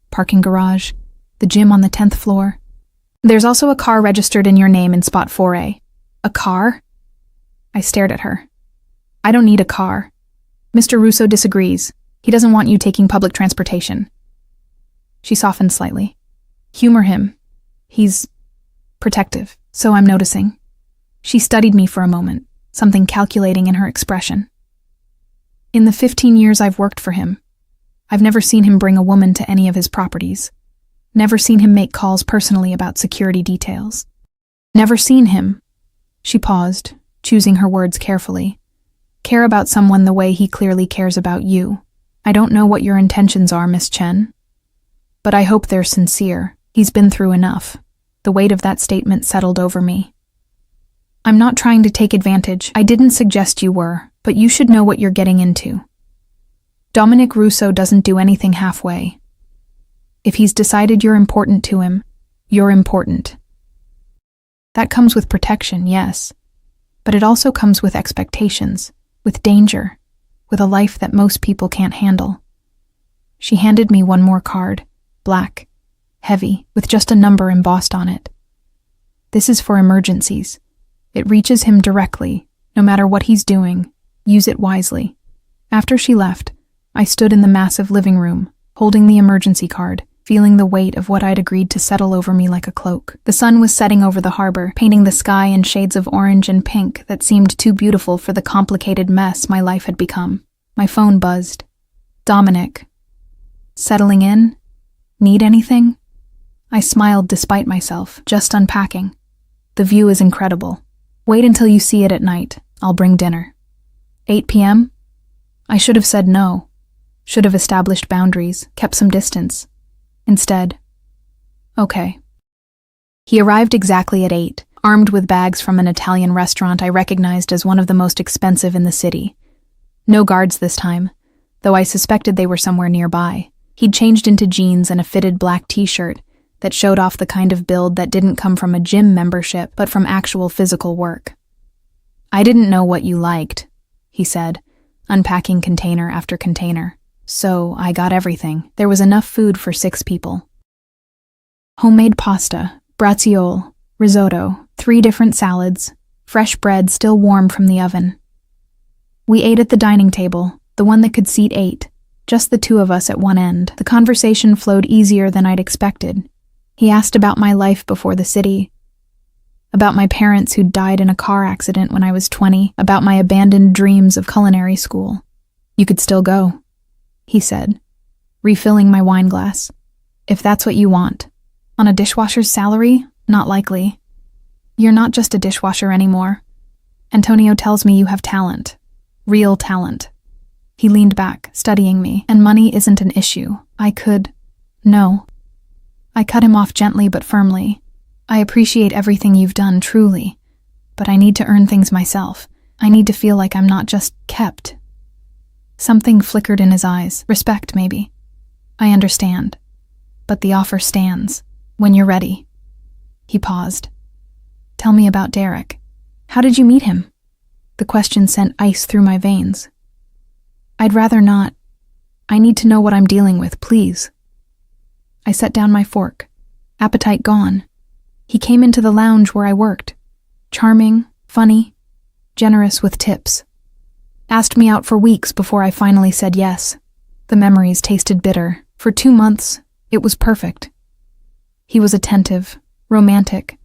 parking garage, the gym on the 10th floor. "There's also a car registered in your name in spot 4A. "A car?" I stared at her. "I don't need a car. Mr. Russo disagrees. He doesn't want you taking public transportation." She softened slightly. "Humor him. He's protective, so I'm noticing." She studied me for a moment, something calculating in her expression. "In the 15 years I've worked for him, I've never seen him bring a woman to any of his properties. Never seen him make calls personally about security details. Never seen him," she paused, choosing her words carefully, "care about someone the way he clearly cares about you. I don't know what your intentions are, Miss Chen, but I hope they're sincere. He's been through enough." The weight of that statement settled over me. "I'm not trying to take advantage. I didn't suggest you were, but you should know what you're getting into. Dominic Russo doesn't do anything halfway. If he's decided you're important to him, you're important. That comes with protection, yes, but it also comes with expectations, with danger, with a life that most people can't handle." She handed me one more card, black, heavy, with just a number embossed on it. "This is for emergencies. It reaches him directly, no matter what he's doing. Use it wisely." After she left, I stood in the massive living room, holding the emergency card, feeling the weight of what I'd agreed to settle over me like a cloak. The sun was setting over the harbor, painting the sky in shades of orange and pink that seemed too beautiful for the complicated mess my life had become. My phone buzzed. "Dominic. Settling in? Need anything?" I smiled despite myself, just unpacking. "The view is incredible. Wait until you see it at night. I'll bring dinner." 8 p.m.? I should have said no. Should have established boundaries, kept some distance. Instead, okay. He arrived exactly at 8, armed with bags from an Italian restaurant I recognized as one of the most expensive in the city. No guards this time, though I suspected they were somewhere nearby. He'd changed into jeans and a fitted black t-shirt that showed off the kind of build that didn't come from a gym membership, but from actual physical work. "I didn't know what you liked," he said, unpacking container after container. "So I got everything. There was enough food for 6 people. Homemade pasta, braciole, risotto, 3 different salads, fresh bread still warm from the oven. We ate at the dining table, the one that could seat 8, just the 2 of us at one end. The conversation flowed easier than I'd expected. He asked about my life before the city, about my parents who'd died in a car accident when I was 20, about my abandoned dreams of culinary school. "You could still go," he said, refilling my wine glass. "If that's what you want. On a dishwasher's salary? Not likely. You're not just a dishwasher anymore. Antonio tells me you have talent. Real talent." He leaned back, studying me. "And money isn't an issue. I could..." "No." I cut him off gently but firmly. "I appreciate everything you've done, truly. But I need to earn things myself. I need to feel like I'm not just kept." Something flickered in his eyes. Respect, maybe. "I understand. But the offer stands. When you're ready." He paused. "Tell me about Derek. How did you meet him?" The question sent ice through my veins. "I'd rather not. I need to know what I'm dealing with, please." I set down my fork. Appetite gone. He came into the lounge where I worked. Charming, funny, generous with tips. Asked me out for weeks before I finally said yes. The memories tasted bitter. For 2 months, it was perfect. He was attentive, romantic.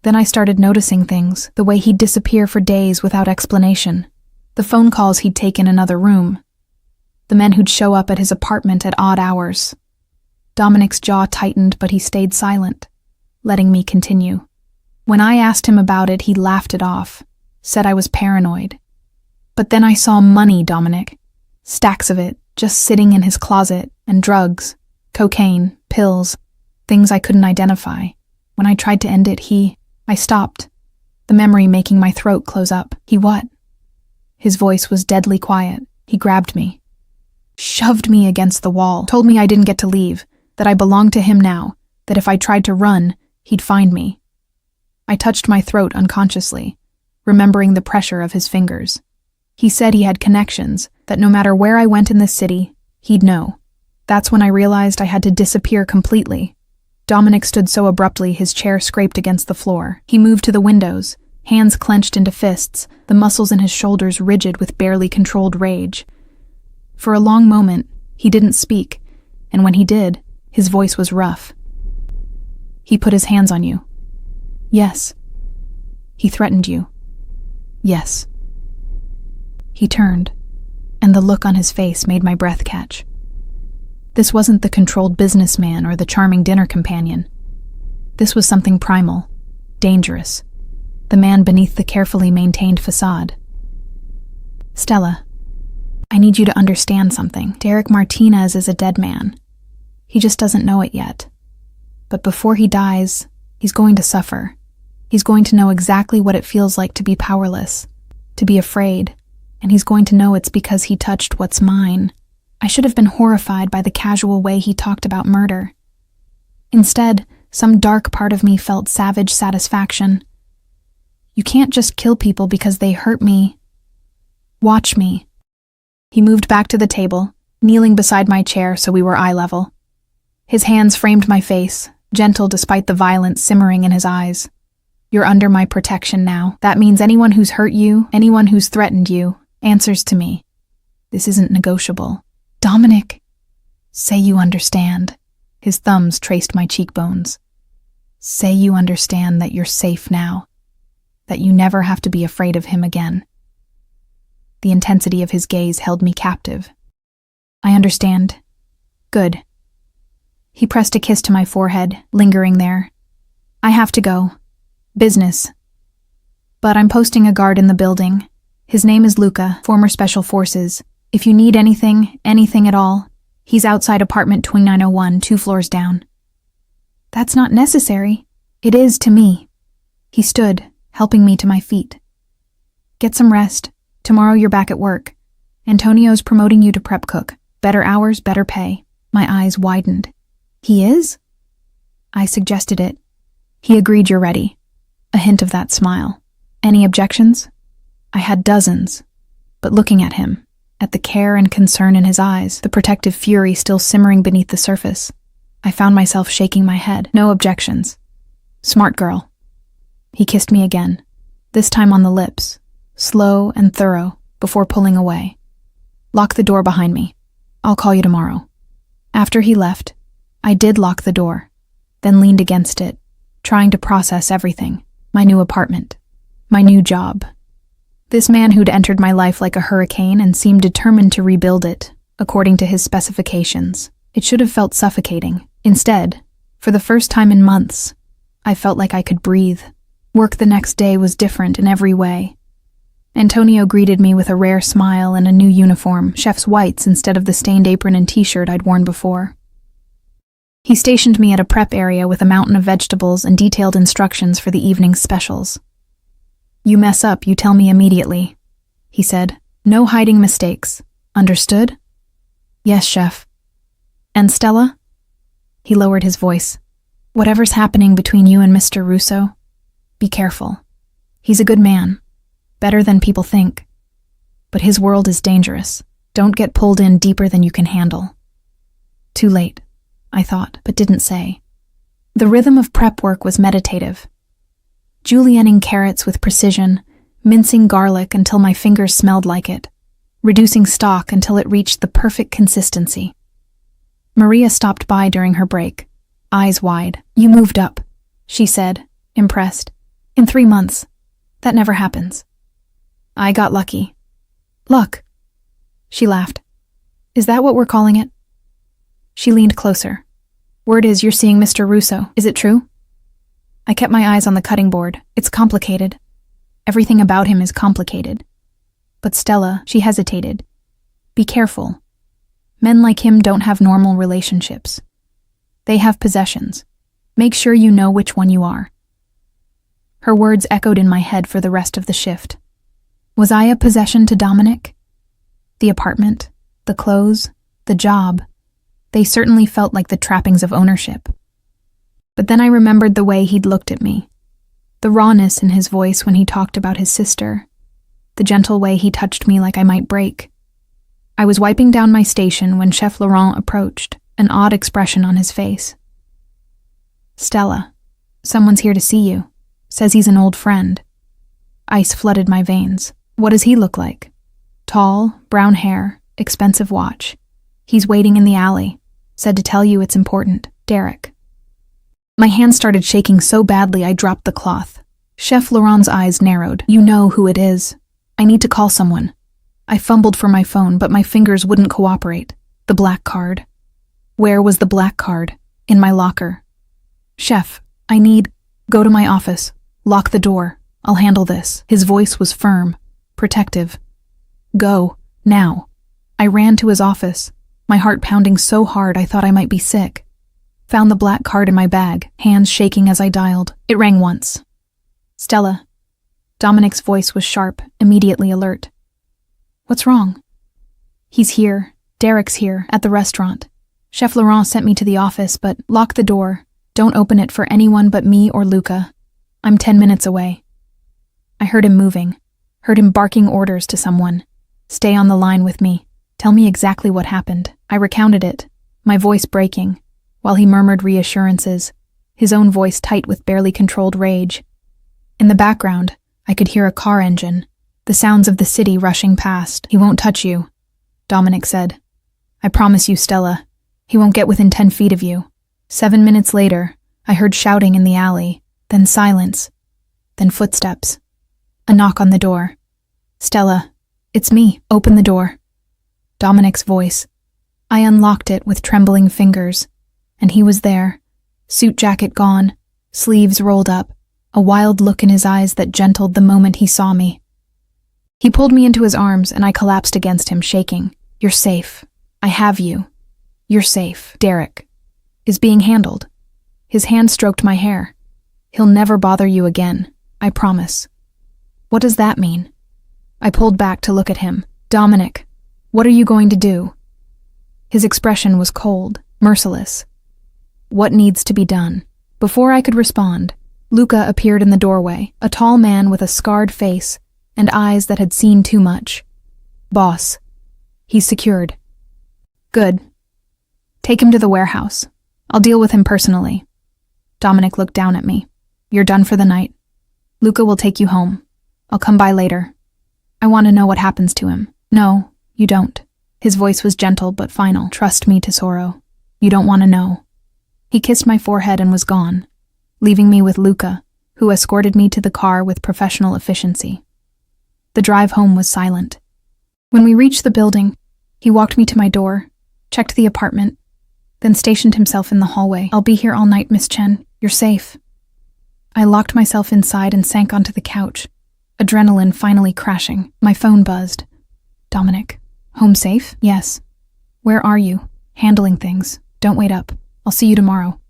Then I started noticing things, the way he'd disappear for days without explanation, the phone calls he'd take in another room, the men who'd show up at his apartment at odd hours. Dominic's jaw tightened, but he stayed silent, letting me continue. When I asked him about it, he laughed it off, said I was paranoid. But then I saw money, Dominic. Stacks of it, just sitting in his closet, and drugs, cocaine, pills, things I couldn't identify. When I tried to end it, I stopped, the memory making my throat close up. He what? His voice was deadly quiet. He grabbed me, shoved me against the wall, told me I didn't get to leave, that I belonged to him now, that if I tried to run, he'd find me. I touched my throat unconsciously, remembering the pressure of his fingers. He said he had connections, that no matter where I went in this city, he'd know. That's when I realized I had to disappear completely. Dominic stood so abruptly his chair scraped against the floor. He moved to the windows, hands clenched into fists, the muscles in his shoulders rigid with barely controlled rage. For a long moment, he didn't speak, and when he did, his voice was rough. He put his hands on you. Yes. He threatened you. Yes. He turned, and the look on his face made my breath catch. This wasn't the controlled businessman or the charming dinner companion. This was something primal, dangerous, the man beneath the carefully maintained facade. Stella, I need you to understand something. Derek Martinez is a dead man. He just doesn't know it yet. But before he dies, he's going to suffer. He's going to know exactly what it feels like to be powerless, to be afraid, and he's going to know it's because he touched what's mine. I should have been horrified by the casual way he talked about murder. Instead, some dark part of me felt savage satisfaction. You can't just kill people because they hurt me. Watch me. He moved back to the table, kneeling beside my chair so we were eye level. His hands framed my face, gentle despite the violence simmering in his eyes. You're under my protection now. That means anyone who's hurt you, anyone who's threatened you, answers to me. This isn't negotiable. Dominic, say you understand. His thumbs traced my cheekbones. Say you understand that you're safe now, that you never have to be afraid of him again. The intensity of his gaze held me captive. I understand. Good. He pressed a kiss to my forehead, lingering there. I have to go. Business. But I'm posting a guard in the building. His name is Luca, former Special Forces. If you need anything at all, he's outside apartment 2901, 2 floors down. That's not necessary. It is to me. He stood, helping me to my feet. Get some rest. Tomorrow you're back at work. Antonio's promoting you to prep cook. Better hours, better pay. My eyes widened. He is? I suggested it. He agreed you're ready. A hint of that smile. Any objections? I had dozens, but looking at him, at the care and concern in his eyes, the protective fury still simmering beneath the surface, I found myself shaking my head. No objections. Smart girl. He kissed me again, this time on the lips, slow and thorough, before pulling away. Lock the door behind me. I'll call you tomorrow. After he left, I did lock the door, then leaned against it, trying to process everything. My new apartment. My new job. This man who'd entered my life like a hurricane and seemed determined to rebuild it, according to his specifications. It should have felt suffocating. Instead, for the first time in months, I felt like I could breathe. Work the next day was different in every way. Antonio greeted me with a rare smile and a new uniform, chef's whites instead of the stained apron and t-shirt I'd worn before. He stationed me at a prep area with a mountain of vegetables and detailed instructions for the evening's specials. You mess up, you tell me immediately, he said. No hiding mistakes. Understood? Yes, chef. And Stella? He lowered his voice. Whatever's happening between you and Mr. Russo, be careful. He's a good man. Better than people think. But his world is dangerous. Don't get pulled in deeper than you can handle. Too late, I thought, but didn't say. The rhythm of prep work was meditative. Julienning carrots with precision, mincing garlic until my fingers smelled like it, reducing stock until it reached the perfect consistency. Maria stopped by during her break, eyes wide. You moved up, she said, impressed. In 3 months. That never happens. I got lucky. Luck. She laughed. Is that what we're calling it? She leaned closer. Word is you're seeing Mr. Russo. Is it true? I kept my eyes on the cutting board. It's complicated. Everything about him is complicated. But Stella, she hesitated. Be careful. Men like him don't have normal relationships. They have possessions. Make sure you know which one you are. Her words echoed in my head for the rest of the shift. Was I a possession to Dominic? The apartment, the clothes, the job, they certainly felt like the trappings of ownership. But then I remembered the way he'd looked at me, the rawness in his voice when he talked about his sister, the gentle way he touched me like I might break. I was wiping down my station when Chef Laurent approached, an odd expression on his face. Stella, someone's here to see you. Says he's an old friend. Ice flooded my veins. What does he look like? Tall, brown hair, expensive watch. He's waiting in the alley. Said to tell you it's important. Derek. My hand started shaking so badly I dropped the cloth. Chef Laurent's eyes narrowed. You know who it is. I need to call someone. I fumbled for my phone, but my fingers wouldn't cooperate. The black card. Where was the black card? In my locker. Chef, I need... Go to my office. Lock the door. I'll handle this. His voice was firm, protective. Go, now. I ran to his office, my heart pounding so hard I thought I might be sick. Found the black card in my bag, hands shaking as I dialed. It rang once. Stella. Dominic's voice was sharp, immediately alert. What's wrong? He's here. Derek's here, at the restaurant. Chef Laurent sent me to the office, but lock the door. Don't open it for anyone but me or Luca. I'm 10 minutes away. I heard him moving, heard him barking orders to someone. Stay on the line with me. Tell me exactly what happened. I recounted it, my voice breaking, while he murmured reassurances, his own voice tight with barely controlled rage. In the background, I could hear a car engine, the sounds of the city rushing past. He won't touch you, Dominic said. I promise you, Stella. He won't get within 10 feet of you. 7 minutes later, I heard shouting in the alley, then silence, then footsteps. A knock on the door. Stella, it's me. Open the door. Dominic's voice. I unlocked it with trembling fingers, and he was there, suit jacket gone, sleeves rolled up, a wild look in his eyes that gentled the moment he saw me. He pulled me into his arms, and I collapsed against him, shaking. You're safe. I have you. You're safe. Derek is being handled. His hand stroked my hair. He'll never bother you again, I promise. What does that mean? I pulled back to look at him. Dominic, what are you going to do? His expression was cold, merciless. What needs to be done? Before I could respond, Luca appeared in the doorway, a tall man with a scarred face and eyes that had seen too much. Boss. He's secured. Good. Take him to the warehouse. I'll deal with him personally. Dominic looked down at me. You're done for the night. Luca will take you home. I'll come by later. I want to know what happens to him. No, you don't. His voice was gentle but final. Trust me, Tesoro. You don't want to know. He kissed my forehead and was gone, leaving me with Luca, who escorted me to the car with professional efficiency. The drive home was silent. When we reached the building, he walked me to my door, checked the apartment, then stationed himself in the hallway. I'll be here all night, Miss Chen. You're safe. I locked myself inside and sank onto the couch, adrenaline finally crashing. My phone buzzed. Dominic, home safe? Yes. Where are you? Handling things. Don't wait up. I'll see you tomorrow.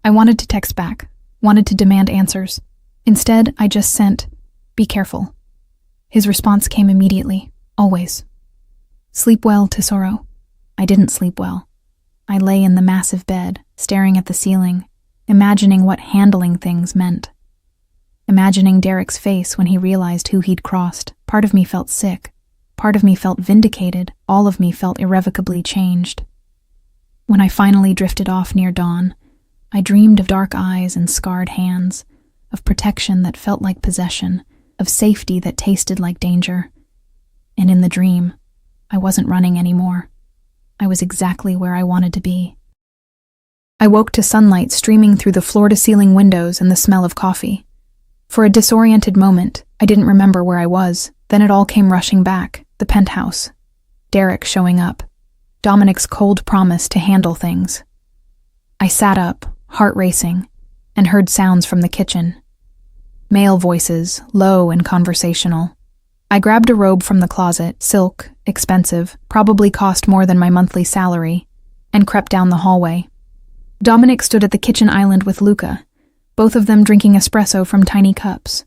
I wanted to text back, wanted to demand answers. Instead, I just sent, be careful. His response came immediately, always. Sleep well, Tesoro. I didn't sleep well. I lay in the massive bed, staring at the ceiling, imagining what handling things meant. Imagining Derek's face when he realized who he'd crossed. Part of me felt sick. Part of me felt vindicated. All of me felt irrevocably changed. When I finally drifted off near dawn, I dreamed of dark eyes and scarred hands, of protection that felt like possession, of safety that tasted like danger. And in the dream, I wasn't running anymore. I was exactly where I wanted to be. I woke to sunlight streaming through the floor-to-ceiling windows and the smell of coffee. For a disoriented moment, I didn't remember where I was. Then it all came rushing back. The penthouse. Derek showing up. Dominic's cold promise to handle things. I sat up, heart racing, and heard sounds from the kitchen. Male voices, low and conversational. I grabbed a robe from the closet, silk, expensive, probably cost more than my monthly salary, and crept down the hallway. Dominic stood at the kitchen island with Luca, both of them drinking espresso from tiny cups.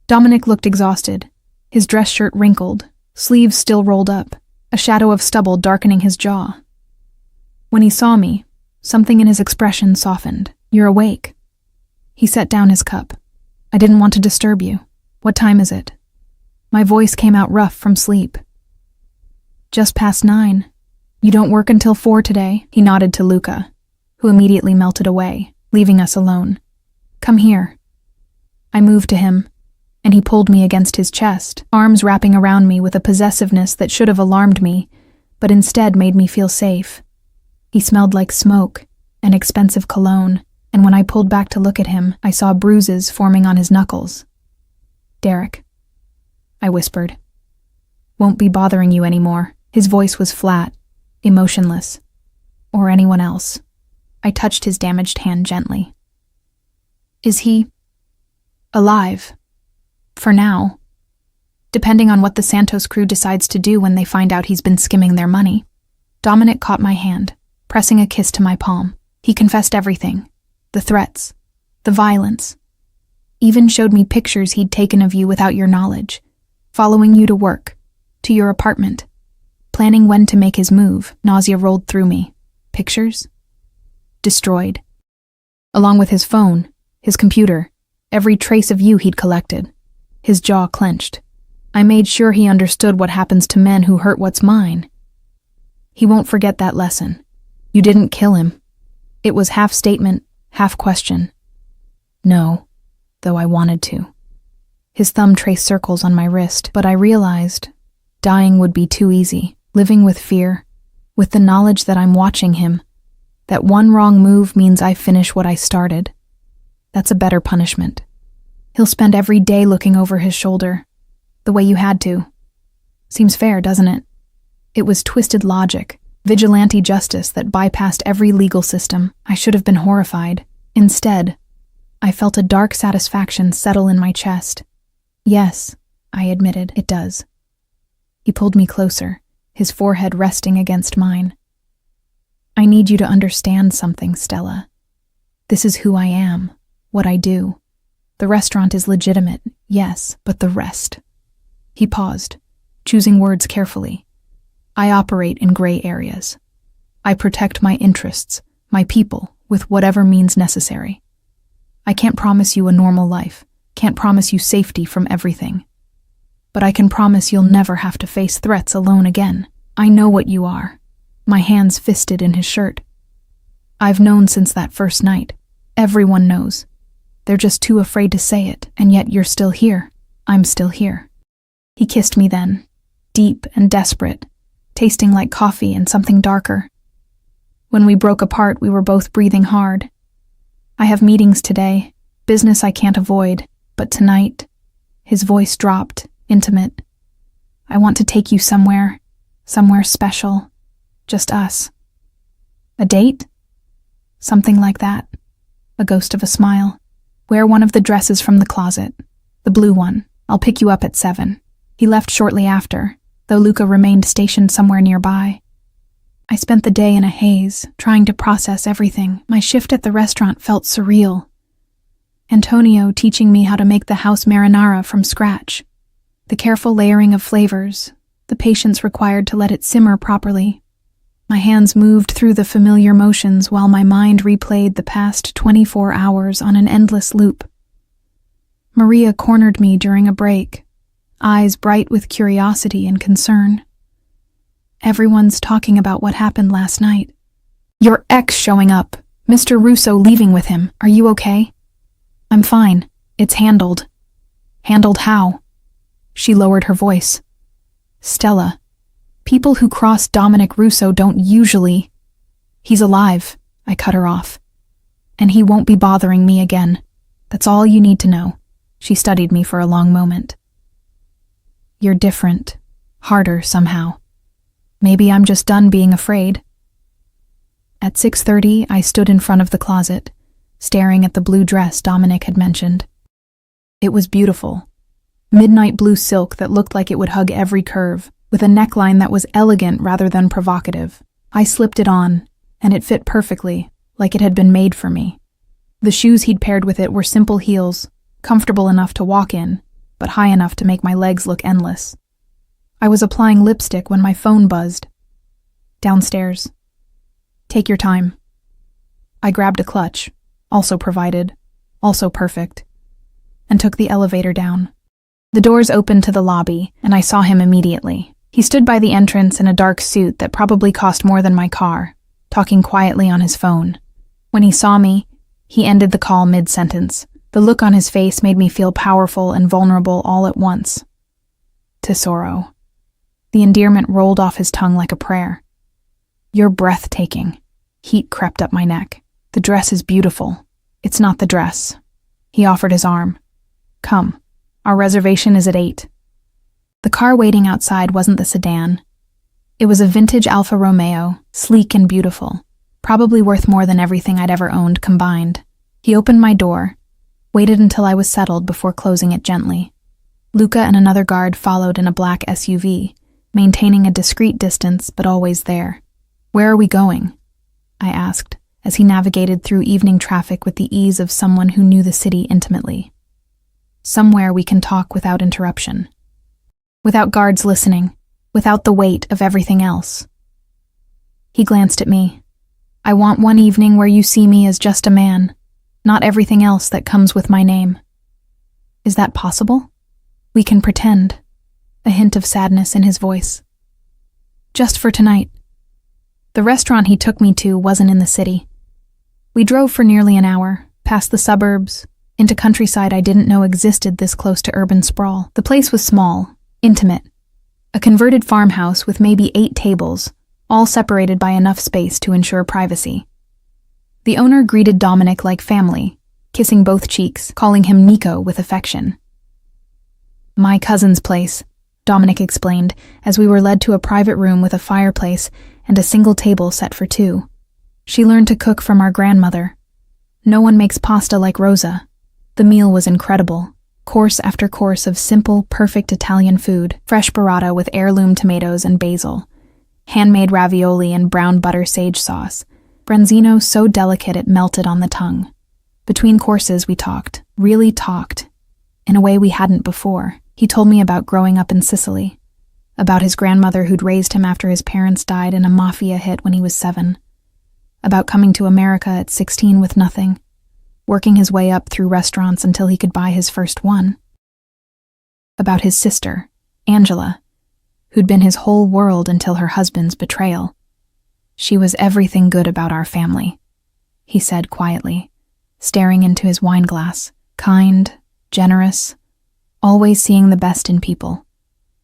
Dominic looked exhausted, his dress shirt wrinkled, sleeves still rolled up, a shadow of stubble darkening his jaw. When he saw me, something in his expression softened. "You're awake." He set down his cup. "I didn't want to disturb you. What time is it?" My voice came out rough from sleep. "Just past 9. You don't work until 4 today?" He nodded to Luca, who immediately melted away, leaving us alone. "Come here." I moved to him, and he pulled me against his chest, arms wrapping around me with a possessiveness that should have alarmed me, but instead made me feel safe. He smelled like smoke, an expensive cologne, and when I pulled back to look at him, I saw bruises forming on his knuckles. "Derek," I whispered. "Won't be bothering you anymore." His voice was flat, emotionless. "Or anyone else." I touched his damaged hand gently. "Is he alive? For now. Depending on what the Santos crew decides to do when they find out he's been skimming their money." Dominic caught my hand, pressing a kiss to my palm. He confessed everything. The threats. The violence. Even showed me pictures he'd taken of you without your knowledge. Following you to work. To your apartment. Planning when to make his move. Nausea rolled through me. Pictures? Destroyed. Along with his phone, his computer, every trace of you he'd collected. His jaw clenched. I made sure he understood what happens to men who hurt what's mine. He won't forget that lesson. You didn't kill him. It was half statement, half question. No, though I wanted to. His thumb traced circles on my wrist, but I realized dying would be too easy. Living with fear, with the knowledge that I'm watching him, that one wrong move means I finish what I started. That's a better punishment. He'll spend every day looking over his shoulder, the way you had to. Seems fair, doesn't it? It was twisted logic, vigilante justice that bypassed every legal system. I should have been horrified. Instead, I felt a dark satisfaction settle in my chest. Yes, I admitted, it does. He pulled me closer, his forehead resting against mine. I need you to understand something, Stella. This is who I am, what I do. The restaurant is legitimate, yes, but the rest. He paused, choosing words carefully. I operate in gray areas. I protect my interests, my people, with whatever means necessary. I can't promise you a normal life, can't promise you safety from everything. But I can promise you'll never have to face threats alone again. I know what you are. My hands fisted in his shirt. I've known since that first night. Everyone knows. They're just too afraid to say it, and yet you're still here. I'm still here. He kissed me then, deep and desperate, tasting like coffee and something darker. When we broke apart, we were both breathing hard. I have meetings today, business I can't avoid, but tonight, his voice dropped, intimate. I want to take you somewhere special, just us. A date? Something like that. A ghost of a smile. Wear one of the dresses from the closet, the blue one. I'll pick you up at 7. He left shortly after, though Luca remained stationed somewhere nearby. I spent the day in a haze, trying to process everything. My shift at the restaurant felt surreal. Antonio teaching me how to make the house marinara from scratch. The careful layering of flavors, the patience required to let it simmer properly. My hands moved through the familiar motions while my mind replayed the past 24 hours on an endless loop. Maria cornered me during a break, eyes bright with curiosity and concern. Everyone's talking about what happened last night. Your ex showing up, Mr. Russo leaving with him. Are you okay? I'm fine. It's handled. Handled how? She lowered her voice. Stella, people who cross Dominic Russo don't usually... He's alive, I cut her off. And he won't be bothering me again. That's all you need to know. She studied me for a long moment. You're different. Harder, somehow. Maybe I'm just done being afraid. At 6:30, I stood in front of the closet, staring at the blue dress Dominic had mentioned. It was beautiful. Midnight blue silk that looked like it would hug every curve, with a neckline that was elegant rather than provocative. I slipped it on, and it fit perfectly, like it had been made for me. The shoes he'd paired with it were simple heels, comfortable enough to walk in, but high enough to make my legs look endless. I was applying lipstick when my phone buzzed. Downstairs. Take your time. I grabbed a clutch, also provided, also perfect, and took the elevator down. The doors opened to the lobby, and I saw him immediately. He stood by the entrance in a dark suit that probably cost more than my car, talking quietly on his phone. When he saw me, he ended the call mid-sentence. The look on his face made me feel powerful and vulnerable all at once. Tesoro. The endearment rolled off his tongue like a prayer. You're breathtaking. Heat crept up my neck. The dress is beautiful. It's not the dress. He offered his arm. Come. Our reservation is at 8. The car waiting outside wasn't the sedan. It was a vintage Alfa Romeo, sleek and beautiful, probably worth more than everything I'd ever owned combined. He opened my door, waited until I was settled before closing it gently. Luca and another guard followed in a black SUV, maintaining a discreet distance but always there. Where are we going? I asked, as he navigated through evening traffic with the ease of someone who knew the city intimately. Somewhere we can talk without interruption. Without guards listening, without the weight of everything else. He glanced at me. I want one evening where you see me as just a man, not everything else that comes with my name. Is that possible? We can pretend. A hint of sadness in his voice. Just for tonight. The restaurant he took me to wasn't in the city. We drove for nearly an hour, past the suburbs, into countryside I didn't know existed this close to urban sprawl. The place was small, intimate. A converted farmhouse with maybe 8 tables, all separated by enough space to ensure privacy. The owner greeted Dominic like family, kissing both cheeks, calling him Nico with affection. My cousin's place, Dominic explained, as we were led to a private room with a fireplace and a single table set for 2. She learned to cook from our grandmother. No one makes pasta like Rosa. The meal was incredible. Course after course of simple, perfect Italian food, fresh burrata with heirloom tomatoes and basil, handmade ravioli and brown butter sage sauce, branzino so delicate it melted on the tongue. Between courses we talked, really talked, in a way we hadn't before. He told me about growing up in Sicily, about his grandmother who'd raised him after his parents died in a Mafia hit when he was 7, about coming to America at 16 with nothing, working his way up through restaurants until he could buy his first one, about his sister, Angela, who'd been his whole world until her husband's betrayal. She was everything good about our family, he said quietly, staring into his wine glass, kind, generous, always seeing the best in people.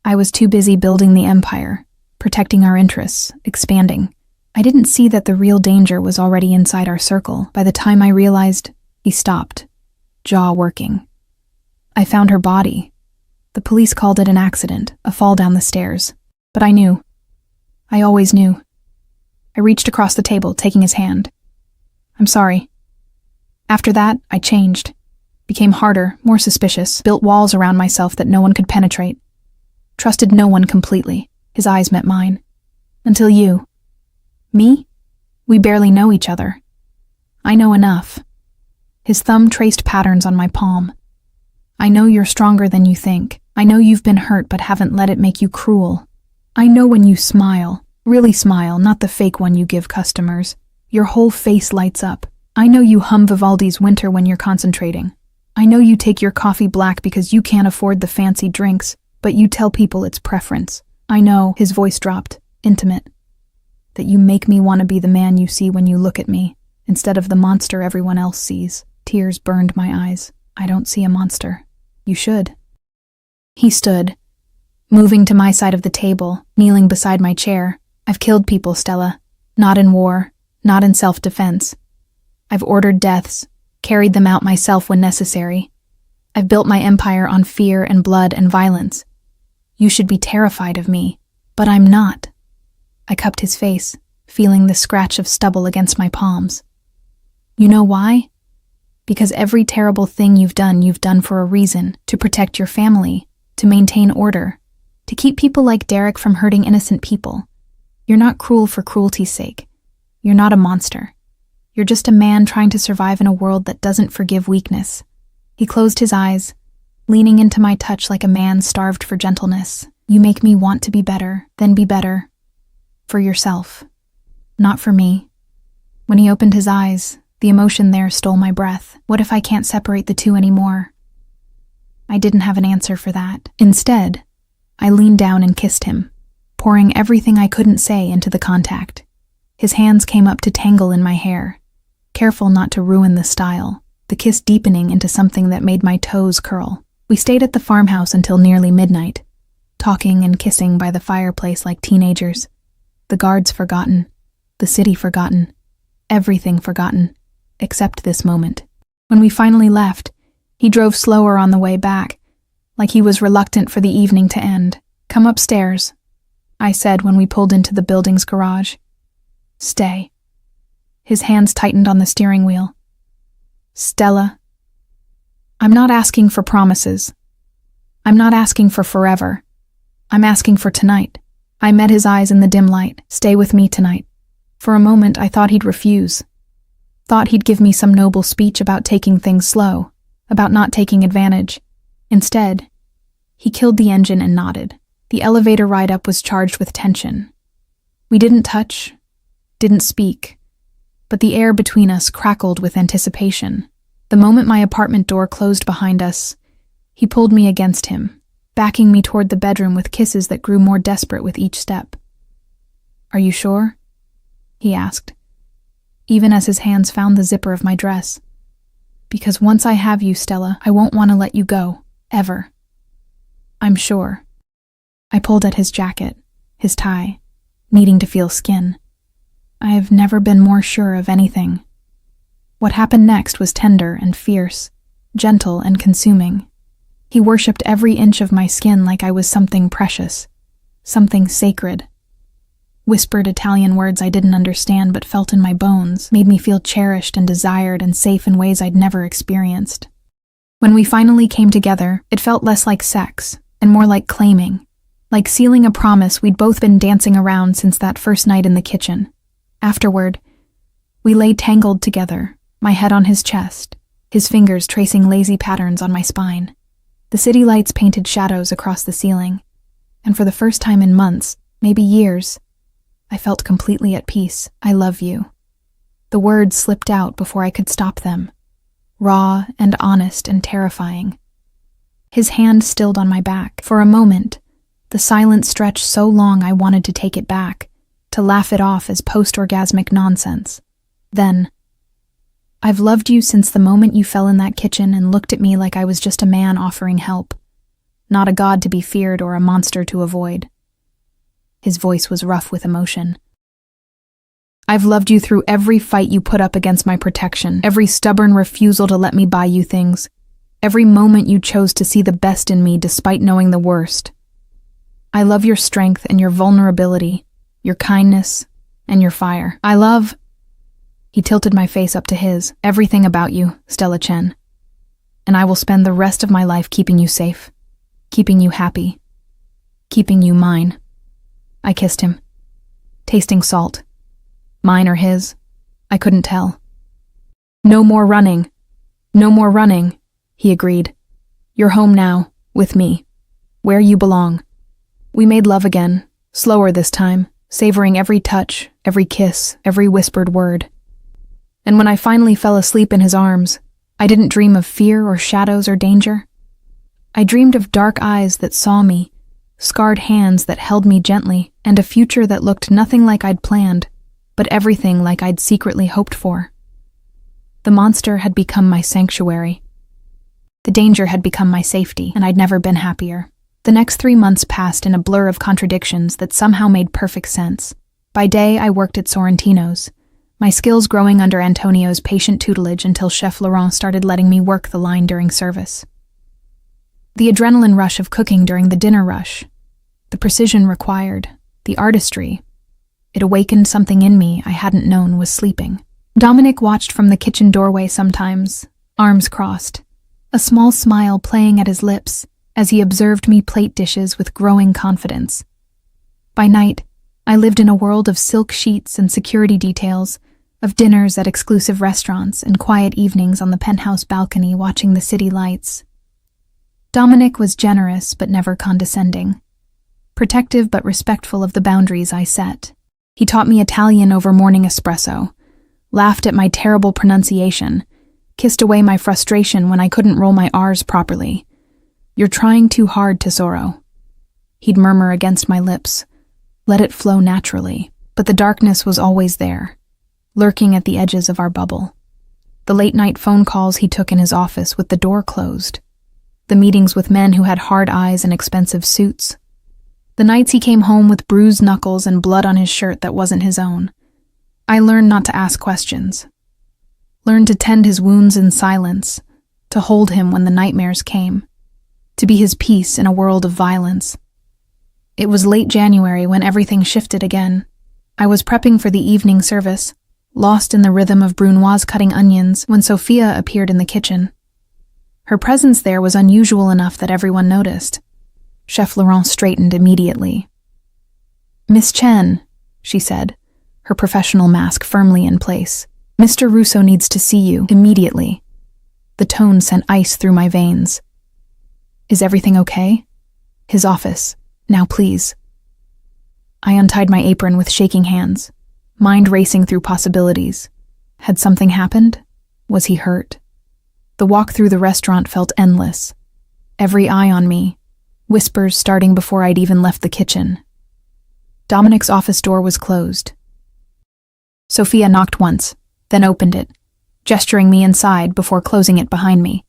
I was too busy building the empire, protecting our interests, expanding. I didn't see that the real danger was already inside our circle. By the time I realized, he stopped, jaw working. I found her body. The police called it an accident, a fall down the stairs. But I knew. I always knew. I reached across the table, taking his hand. I'm sorry. After that, I changed. Became harder, more suspicious, built walls around myself that no one could penetrate. Trusted no one completely. His eyes met mine. Until you. Me? We barely know each other. I know enough. His thumb traced patterns on my palm. I know you're stronger than you think. I know you've been hurt but haven't let it make you cruel. I know when you smile, really smile, not the fake one you give customers. Your whole face lights up. I know you hum Vivaldi's Winter when you're concentrating. I know you take your coffee black because you can't afford the fancy drinks, but you tell people it's preference. I know, his voice dropped, intimate, that you make me want to be the man you see when you look at me, instead of the monster everyone else sees. Tears burned my eyes. I don't see a monster. You should. He stood, moving to my side of the table, kneeling beside my chair. I've killed people, Stella. Not in war, not in self-defense. I've ordered deaths, carried them out myself when necessary. I've built my empire on fear and blood and violence. You should be terrified of me, but I'm not. I cupped his face, feeling the scratch of stubble against my palms. You know why? Because every terrible thing you've done for a reason, to protect your family, to maintain order, to keep people like Derek from hurting innocent people. You're not cruel for cruelty's sake. You're not a monster. You're just a man trying to survive in a world that doesn't forgive weakness. He closed his eyes, leaning into my touch like a man starved for gentleness. You make me want to be better, then be better. For yourself. Not for me. When he opened his eyes, the emotion there stole my breath. What if I can't separate the two anymore? I didn't have an answer for that. Instead, I leaned down and kissed him, pouring everything I couldn't say into the contact. His hands came up to tangle in my hair, careful not to ruin the style, the kiss deepening into something that made my toes curl. We stayed at the farmhouse until nearly midnight, talking and kissing by the fireplace like teenagers. The guards forgotten, the city forgotten, everything forgotten, except this moment. When we finally left, he drove slower on the way back, like he was reluctant for the evening to end. Come upstairs, I said when we pulled into the building's garage. Stay. His hands tightened on the steering wheel. Stella, I'm not asking for promises. I'm not asking for forever. I'm asking for tonight. I met his eyes in the dim light. Stay with me tonight. For a moment, I thought he'd refuse. Thought he'd give me some noble speech about taking things slow, about not taking advantage. Instead, he killed the engine and nodded. The elevator ride up was charged with tension. We didn't touch, didn't speak, but the air between us crackled with anticipation. The moment my apartment door closed behind us, he pulled me against him, backing me toward the bedroom with kisses that grew more desperate with each step. Are you sure? He asked, even as his hands found the zipper of my dress. Because once I have you, Stella, I won't want to let you go, ever. I'm sure. I pulled at his jacket, his tie, needing to feel skin. I've never been more sure of anything. What happened next was tender and fierce, gentle and consuming. He worshipped every inch of my skin like I was something precious, something sacred. Whispered Italian words I didn't understand but felt in my bones, made me feel cherished and desired and safe in ways I'd never experienced. When we finally came together, it felt less like sex and more like claiming, like sealing a promise we'd both been dancing around since that first night in the kitchen. Afterward, we lay tangled together, my head on his chest, his fingers tracing lazy patterns on my spine. The city lights painted shadows across the ceiling, and for the first time in months, maybe years, I felt completely at peace. I love you. The words slipped out before I could stop them, raw and honest and terrifying. His hand stilled on my back. For a moment, the silence stretched so long I wanted to take it back, to laugh it off as post-orgasmic nonsense. Then, I've loved you since the moment you fell in that kitchen and looked at me like I was just a man offering help, not a god to be feared or a monster to avoid. His voice was rough with emotion. I've loved you through every fight you put up against my protection, every stubborn refusal to let me buy you things, every moment you chose to see the best in me despite knowing the worst. I love your strength and your vulnerability, your kindness and your fire. I love... He tilted my face up to his. Everything about you, Stella Chen. And I will spend the rest of my life keeping you safe, keeping you happy, keeping you mine. I kissed him, tasting salt. Mine or his, I couldn't tell. No more running. No more running, he agreed. You're home now, with me, where you belong. We made love again, slower this time, savoring every touch, every kiss, every whispered word. And when I finally fell asleep in his arms, I didn't dream of fear or shadows or danger. I dreamed of dark eyes that saw me, scarred hands that held me gently, and a future that looked nothing like I'd planned, but everything like I'd secretly hoped for. The monster had become my sanctuary. The danger had become my safety, and I'd never been happier. The next 3 months passed in a blur of contradictions that somehow made perfect sense. By day, I worked at Sorrentino's, my skills growing under Antonio's patient tutelage until Chef Laurent started letting me work the line during service. The adrenaline rush of cooking during the dinner rush. The precision required. The artistry. It awakened something in me I hadn't known was sleeping. Dominic watched from the kitchen doorway sometimes, arms crossed, a small smile playing at his lips as he observed me plate dishes with growing confidence. By night, I lived in a world of silk sheets and security details, of dinners at exclusive restaurants and quiet evenings on the penthouse balcony watching the city lights. Dominic was generous but never condescending, protective but respectful of the boundaries I set. He taught me Italian over morning espresso, laughed at my terrible pronunciation, kissed away my frustration when I couldn't roll my R's properly. "You're trying too hard, Tesoro." He'd murmur against my lips, let it flow naturally, but the darkness was always there, lurking at the edges of our bubble. The late-night phone calls he took in his office with the door closed, the meetings with men who had hard eyes and expensive suits, the nights he came home with bruised knuckles and blood on his shirt that wasn't his own. I learned not to ask questions, learned to tend his wounds in silence, to hold him when the nightmares came, to be his peace in a world of violence. It was late January when everything shifted again. I was prepping for the evening service, lost in the rhythm of Brunoise cutting onions when Sophia appeared in the kitchen. Her presence there was unusual enough that everyone noticed. Chef Laurent straightened immediately. "Miss Chen," she said, her professional mask firmly in place. "Mr. Russo needs to see you, immediately." The tone sent ice through my veins. "Is everything okay?" "His office. Now please." I untied my apron with shaking hands, mind racing through possibilities. Had something happened? Was he hurt? The walk through the restaurant felt endless. Every eye on me, whispers starting before I'd even left the kitchen. Dominic's office door was closed. Sophia knocked once, then opened it, gesturing me inside before closing it behind me.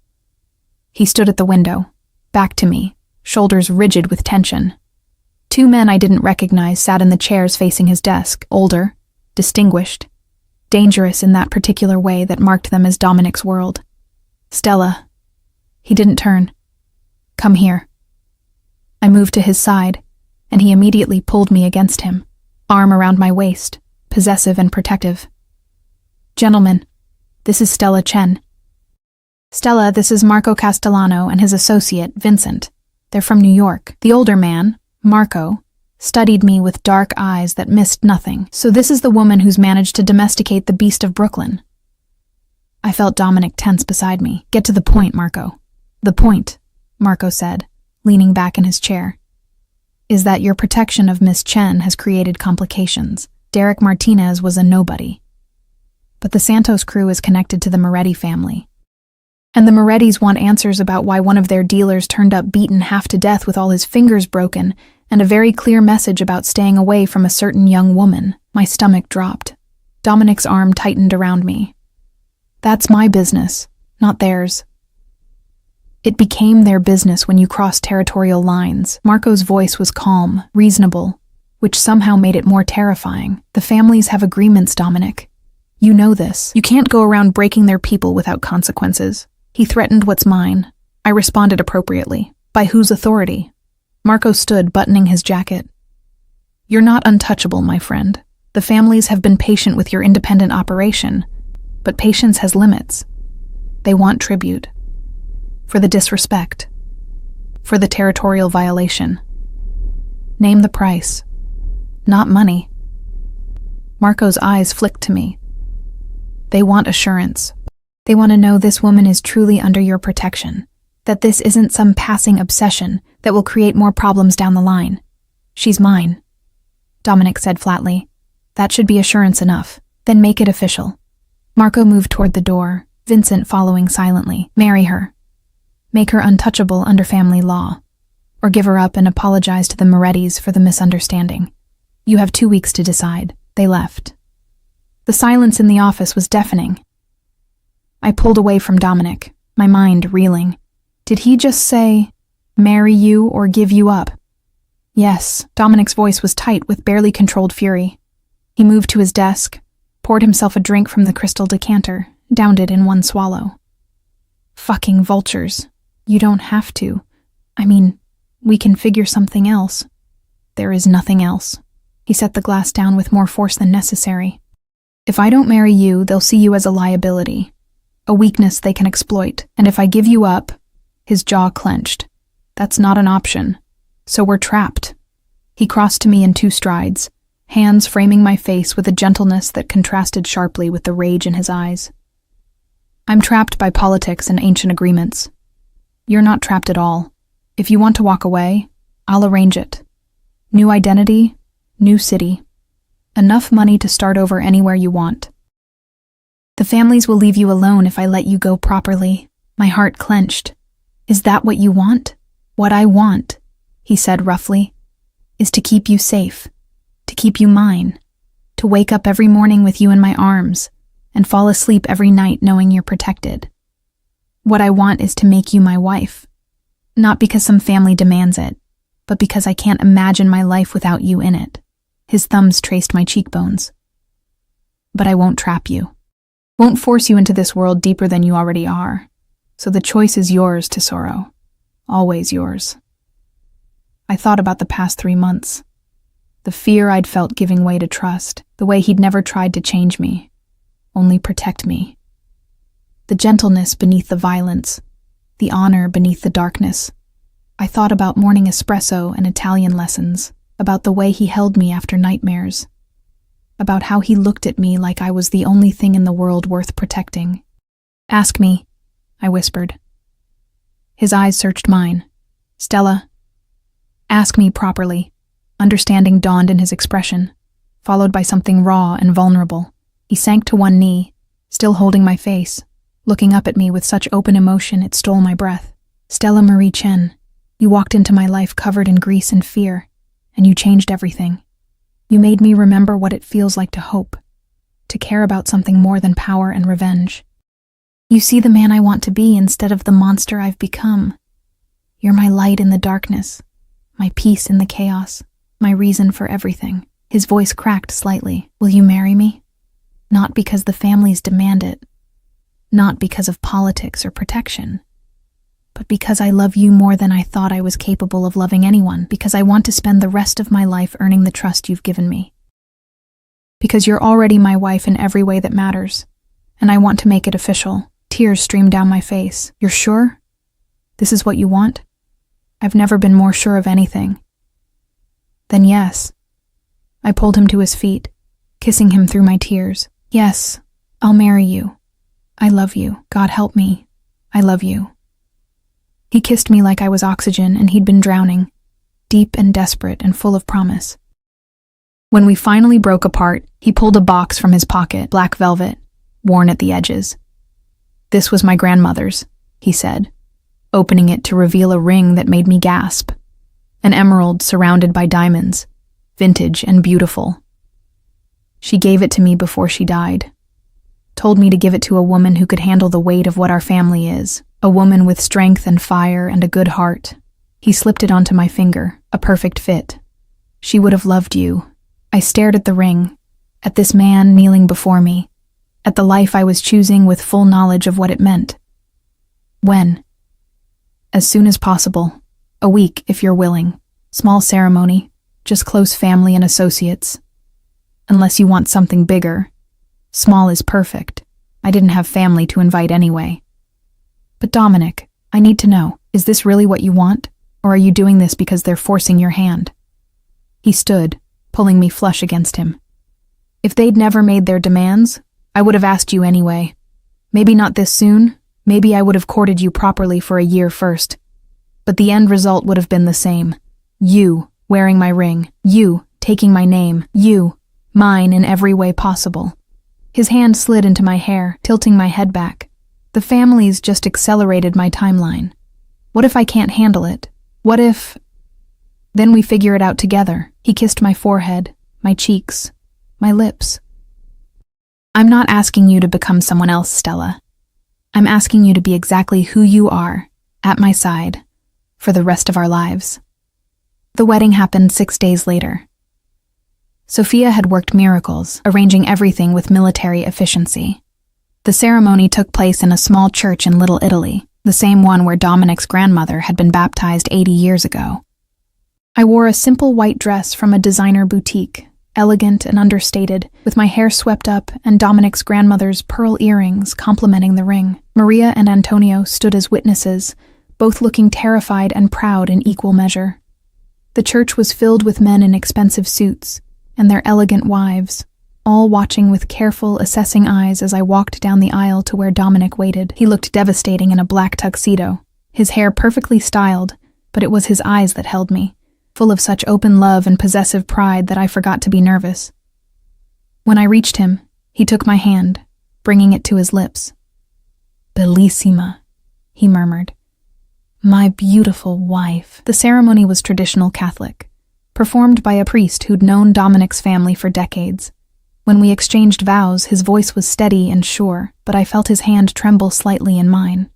He stood at the window, back to me, shoulders rigid with tension. Two men I didn't recognize sat in the chairs facing his desk, older, distinguished, dangerous in that particular way that marked them as Dominic's world. "Stella." He didn't turn. "Come here." I moved to his side, and he immediately pulled me against him, arm around my waist, possessive and protective. "Gentlemen, this is Stella Chen." "Stella, this is Marco Castellano and his associate, Vincent. They're from New York." The older man, Marco, studied me with dark eyes that missed nothing. "So this is the woman who's managed to domesticate the beast of Brooklyn." I felt Dominic tense beside me. "Get to the point, Marco." "The point," Marco said, leaning back in his chair, "is that your protection of Miss Chen has created complications. Derek Martinez was a nobody. But the Santos crew is connected to the Moretti family. And the Morettis want answers about why one of their dealers turned up beaten half to death with all his fingers broken, and a very clear message about staying away from a certain young woman." My stomach dropped. Dominic's arm tightened around me. "That's my business, not theirs." "It became their business when you crossed territorial lines." Marco's voice was calm, reasonable, which somehow made it more terrifying. "The families have agreements, Dominic. You know this. You can't go around breaking their people without consequences." He threatened what's mine. I responded appropriately. "By whose authority?" Marco stood, buttoning his jacket. "You're not untouchable, my friend. The families have been patient with your independent operation, but patience has limits. They want tribute. For the disrespect. For the territorial violation. Name the price. Not money." Marco's eyes flicked to me. "They want assurance. They want to know this woman is truly under your protection, that this isn't some passing obsession that will create more problems down the line. She's mine," Dominic said flatly. "That should be assurance enough. Then make it official." Marco moved toward the door, Vincent following silently. "Marry her. Make her untouchable under family law. Or give her up and apologize to the Morettis for the misunderstanding. You have 2 weeks to decide." They left. The silence in the office was deafening. I pulled away from Dominic, my mind reeling. Did he just say, "Marry you or give you up"? Yes, Dominic's voice was tight with barely controlled fury. He moved to his desk, poured himself a drink from the crystal decanter, downed it in one swallow. "Fucking vultures. You don't have to," I mean, we can figure something else. There is nothing else. He set the glass down with more force than necessary. If I don't marry you, they'll see you as a liability, a weakness they can exploit, and if I give you up, his jaw clenched. That's not an option. So we're trapped. He crossed to me in 2 strides, hands framing my face with a gentleness that contrasted sharply with the rage in his eyes. I'm trapped by politics and ancient agreements. You're not trapped at all. If you want to walk away, I'll arrange it. New identity, new city. Enough money to start over anywhere you want. The families will leave you alone if I let you go properly. My heart clenched. Is that what you want? What I want, he said roughly, is to keep you safe, to keep you mine, to wake up every morning with you in my arms, and fall asleep every night knowing you're protected. What I want is to make you my wife. Not because some family demands it, but because I can't imagine my life without you in it. His thumbs traced my cheekbones. But I won't trap you. Won't force you into this world deeper than you already are. So the choice is yours, Tesoro. Always yours. I thought about the past 3 months. The fear I'd felt giving way to trust, the way he'd never tried to change me, only protect me. The gentleness beneath the violence, the honor beneath the darkness. I thought about morning espresso and Italian lessons, about the way he held me after nightmares, about how he looked at me like I was the only thing in the world worth protecting. Ask me, I whispered. His eyes searched mine. Stella, ask me properly. Understanding dawned in his expression, followed by something raw and vulnerable. He sank to one knee, still holding my face, looking up at me with such open emotion it stole my breath. Stella Marie Chen, you walked into my life covered in grease and fear, and you changed everything. You made me remember what it feels like to hope, to care about something more than power and revenge. You see the man I want to be instead of the monster I've become. You're my light in the darkness, my peace in the chaos, my reason for everything. His voice cracked slightly. Will you marry me? Not because the families demand it, not because of politics or protection, but because I love you more than I thought I was capable of loving anyone, because I want to spend the rest of my life earning the trust you've given me. Because you're already my wife in every way that matters, and I want to make it official. Tears streamed down my face. You're sure? This is what you want? I've never been more sure of anything. Then yes. I pulled him to his feet, kissing him through my tears. Yes, I'll marry you. I love you. God help me. I love you. He kissed me like I was oxygen and he'd been drowning, deep and desperate and full of promise. When we finally broke apart, he pulled a box from his pocket, black velvet, worn at the edges. This was my grandmother's, he said, opening it to reveal a ring that made me gasp. An emerald surrounded by diamonds, vintage and beautiful. She gave it to me before she died. Told me to give it to a woman who could handle the weight of what our family is, a woman with strength and fire and a good heart. He slipped it onto my finger, a perfect fit. She would have loved you. I stared at the ring, at this man kneeling before me, at the life I was choosing with full knowledge of what it meant. When? As soon as possible. A week, if you're willing. Small ceremony, just close family and associates. Unless you want something bigger. Small is perfect. I didn't have family to invite anyway. But Dominic, I need to know, is this really what you want? Or are you doing this because they're forcing your hand? He stood, pulling me flush against him. If they'd never made their demands, I would have asked you anyway. Maybe not this soon, maybe I would have courted you properly for a year first. But the end result would have been the same. You, wearing my ring. You, taking my name. You, mine in every way possible. His hand slid into my hair, tilting my head back. The families just accelerated my timeline. What if I can't handle it? What if... Then we figure it out together. He kissed my forehead, my cheeks, my lips. I'm not asking you to become someone else, Stella. I'm asking you to be exactly who you are, at my side, for the rest of our lives. The wedding happened 6 days later. Sophia had worked miracles, arranging everything with military efficiency. The ceremony took place in a small church in Little Italy. the same one where Dominic's grandmother had been baptized 80 years ago. I wore a simple white dress from a designer boutique, elegant and understated, with my hair swept up and Dominic's grandmother's pearl earrings complementing the ring. Maria and Antonio stood as witnesses, both looking terrified and proud in equal measure. The church was filled with men in expensive suits, and their elegant wives, all watching with careful, assessing eyes as I walked down the aisle to where Dominic waited. He looked devastating in a black tuxedo, his hair perfectly styled, but it was his eyes that held me, full of such open love and possessive pride that I forgot to be nervous. When I reached him, he took my hand, bringing it to his lips. "Bellissima," he murmured. "My beautiful wife." The ceremony was traditional Catholic, performed by a priest who'd known Dominic's family for decades. When we exchanged vows, his voice was steady and sure, but I felt his hand tremble slightly in mine.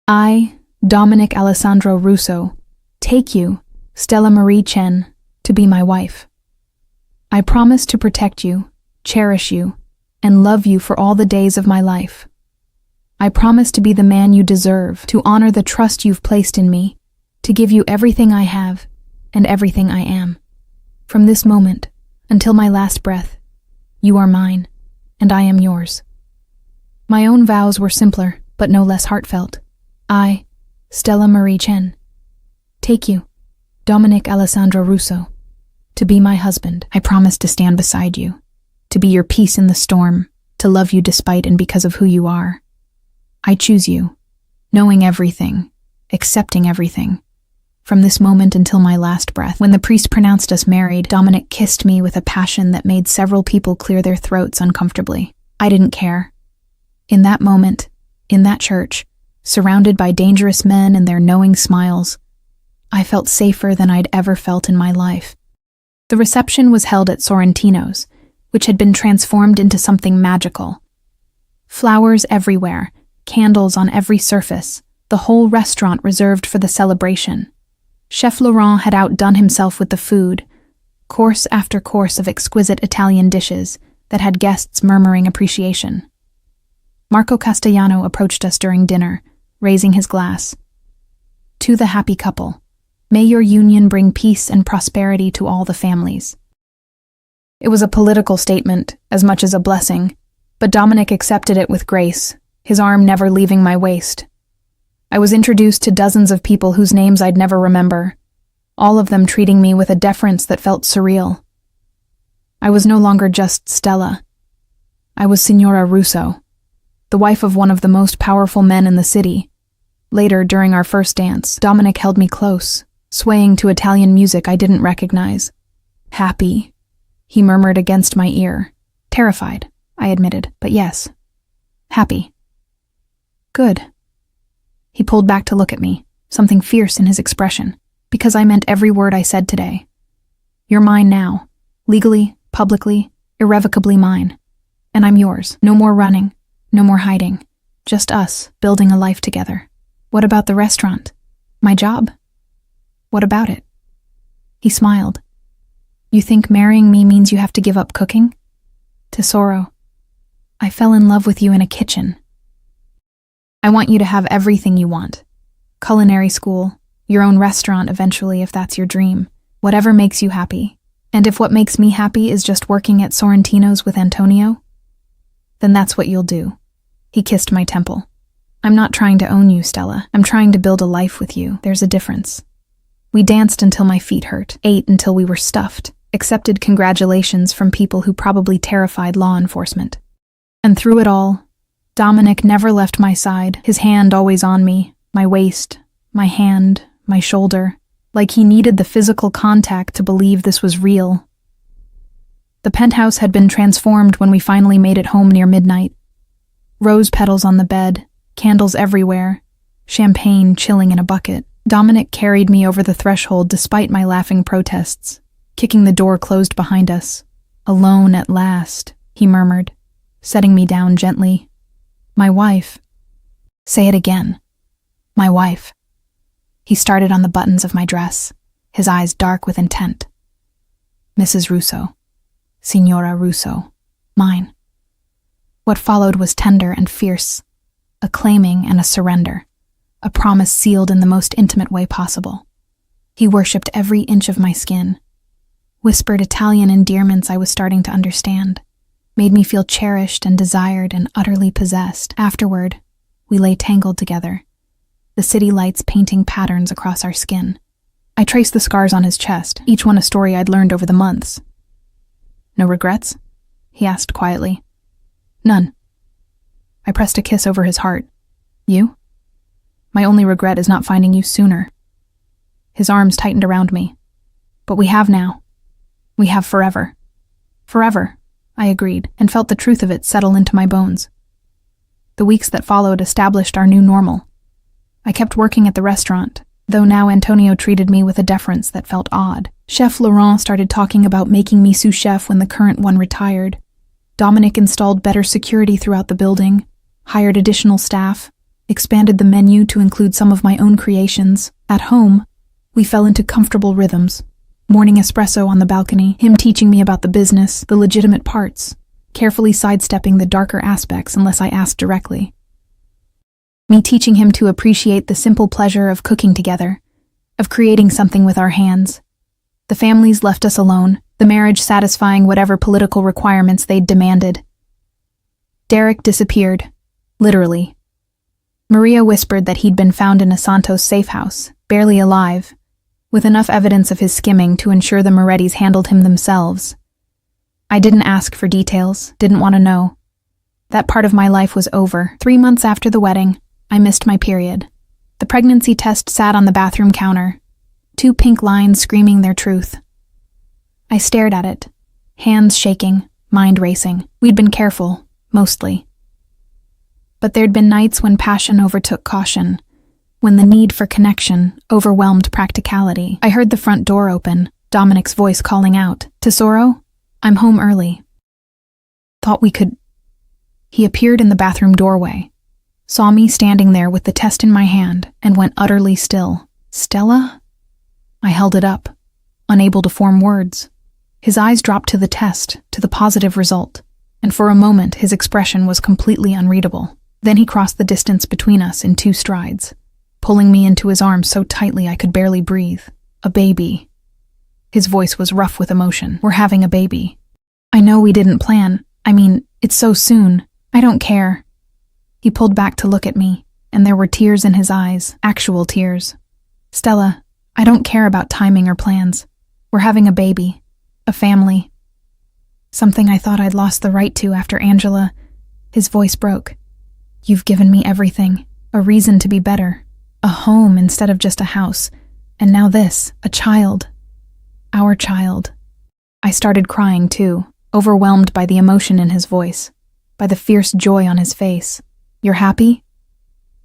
"I, Dominic Alessandro Russo, take you, Stella Marie Chen, to be my wife. I promise to protect you, cherish you, and love you for all the days of my life. I promise to be the man you deserve, to honor the trust you've placed in me, to give you everything I have and everything I am. From this moment, until my last breath, you are mine, and I am yours." My own vows were simpler, but no less heartfelt. I, Stella Marie Chen, take you, Dominic Alessandro Russo, to be my husband. I promise to stand beside you, to be your peace in the storm, to love you despite and because of who you are. I choose you, knowing everything, accepting everything. From this moment until my last breath. When the priest pronounced us married, Dominic kissed me with a passion that made several people clear their throats uncomfortably. I didn't care. In that moment, in that church, surrounded by dangerous men and their knowing smiles, I felt safer than I'd ever felt in my life. The reception was held at Sorrentino's, which had been transformed into something magical. Flowers everywhere, candles on every surface, the whole restaurant reserved for the celebration. Chef Laurent had outdone himself with the food, course after course of exquisite Italian dishes that had guests murmuring appreciation. Marco Castellano approached us during dinner, raising his glass. "To the happy couple, may your union bring peace and prosperity to all the families." It was a political statement, as much as a blessing, but Dominic accepted it with grace, his arm never leaving my waist. I was introduced to dozens of people whose names I'd never remember, all of them treating me with a deference that felt surreal. I was no longer just Stella. I was Signora Russo, the wife of one of the most powerful men in the city. Later, during our first dance, Dominic held me close, swaying to Italian music I didn't recognize. "Happy," he murmured against my ear. Terrified, I admitted, but yes, happy. "Good." He pulled back to look at me, something fierce in his expression, because I meant every word I said today. "You're mine now, legally, publicly, irrevocably mine. And I'm yours. No more running, no more hiding. Just us, building a life together. What about the restaurant? My job? What about it?" He smiled. "You think marrying me means you have to give up cooking?" "Tesoro, I fell in love with you in a kitchen. I want you to have everything you want. Culinary school, your own restaurant eventually if that's your dream, whatever makes you happy. And if what makes me happy is just working at Sorrentino's with Antonio, then that's what you'll do." He kissed my temple. "I'm not trying to own you, Stella. I'm trying to build a life with you. There's a difference." We danced until my feet hurt, ate until we were stuffed, accepted congratulations from people who probably terrified law enforcement. And through it all, Dominic never left my side, his hand always on me, my waist, my hand, my shoulder, like he needed the physical contact to believe this was real. The penthouse had been transformed when we finally made it home near midnight. Rose petals on the bed, candles everywhere, champagne chilling in a bucket. Dominic carried me over the threshold despite my laughing protests, kicking the door closed behind us. "Alone at last," he murmured, setting me down gently. "My wife." "Say it again. My wife." He started on the buttons of my dress, his eyes dark with intent. "Mrs. Russo. Signora Russo. Mine." What followed was tender and fierce, a claiming and a surrender, a promise sealed in the most intimate way possible. He worshipped every inch of my skin, whispered Italian endearments I was starting to understand, made me feel cherished and desired and utterly possessed. Afterward, we lay tangled together, the city lights painting patterns across our skin. I traced the scars on his chest, each one a story I'd learned over the months. "No regrets?" he asked quietly. "None." I pressed a kiss over his heart. "You?" "My only regret is not finding you sooner." His arms tightened around me. "But we have now. We have forever." "Forever," I agreed, and felt the truth of it settle into my bones. The weeks that followed established our new normal. I kept working at the restaurant, though now Antonio treated me with a deference that felt odd. Chef Laurent started talking about making me sous chef when the current one retired. Dominic installed better security throughout the building, hired additional staff, expanded the menu to include some of my own creations. At home, we fell into comfortable rhythms. Morning espresso on the balcony, him teaching me about the business, the legitimate parts, carefully sidestepping the darker aspects unless I asked directly. Me teaching him to appreciate the simple pleasure of cooking together, of creating something with our hands. The families left us alone, the marriage satisfying whatever political requirements they'd demanded. Derek disappeared, literally. Maria whispered that he'd been found in a Santos safe house, barely alive, with enough evidence of his skimming to ensure the Morettis handled him themselves. I didn't ask for details, didn't want to know. That part of my life was over. 3 months after the wedding, I missed my period. The pregnancy test sat on the bathroom counter, 2 pink lines screaming their truth. I stared at it, hands shaking, mind racing. We'd been careful, mostly. But there'd been nights when passion overtook caution, when the need for connection overwhelmed practicality. I heard the front door open, Dominic's voice calling out, "Tesoro, I'm home early." Thought we could... He appeared in the bathroom doorway, saw me standing there with the test in my hand, and went utterly still. "Stella?" I held it up, unable to form words. His eyes dropped to the test, to the positive result, and for a moment his expression was completely unreadable. Then he crossed the distance between us in 2 strides, pulling me into his arms so tightly I could barely breathe. "A baby." His voice was rough with emotion. "We're having a baby. I know we didn't plan. I mean, it's so soon. I don't care." He pulled back to look at me, and there were tears in his eyes, actual tears. "Stella, I don't care about timing or plans. We're having a baby. A family. Something I thought I'd lost the right to after Angela." His voice broke. "You've given me everything. A reason to be better. A home instead of just a house. And now this, a child. Our child." I started crying too, overwhelmed by the emotion in his voice, by the fierce joy on his face. "You're happy?"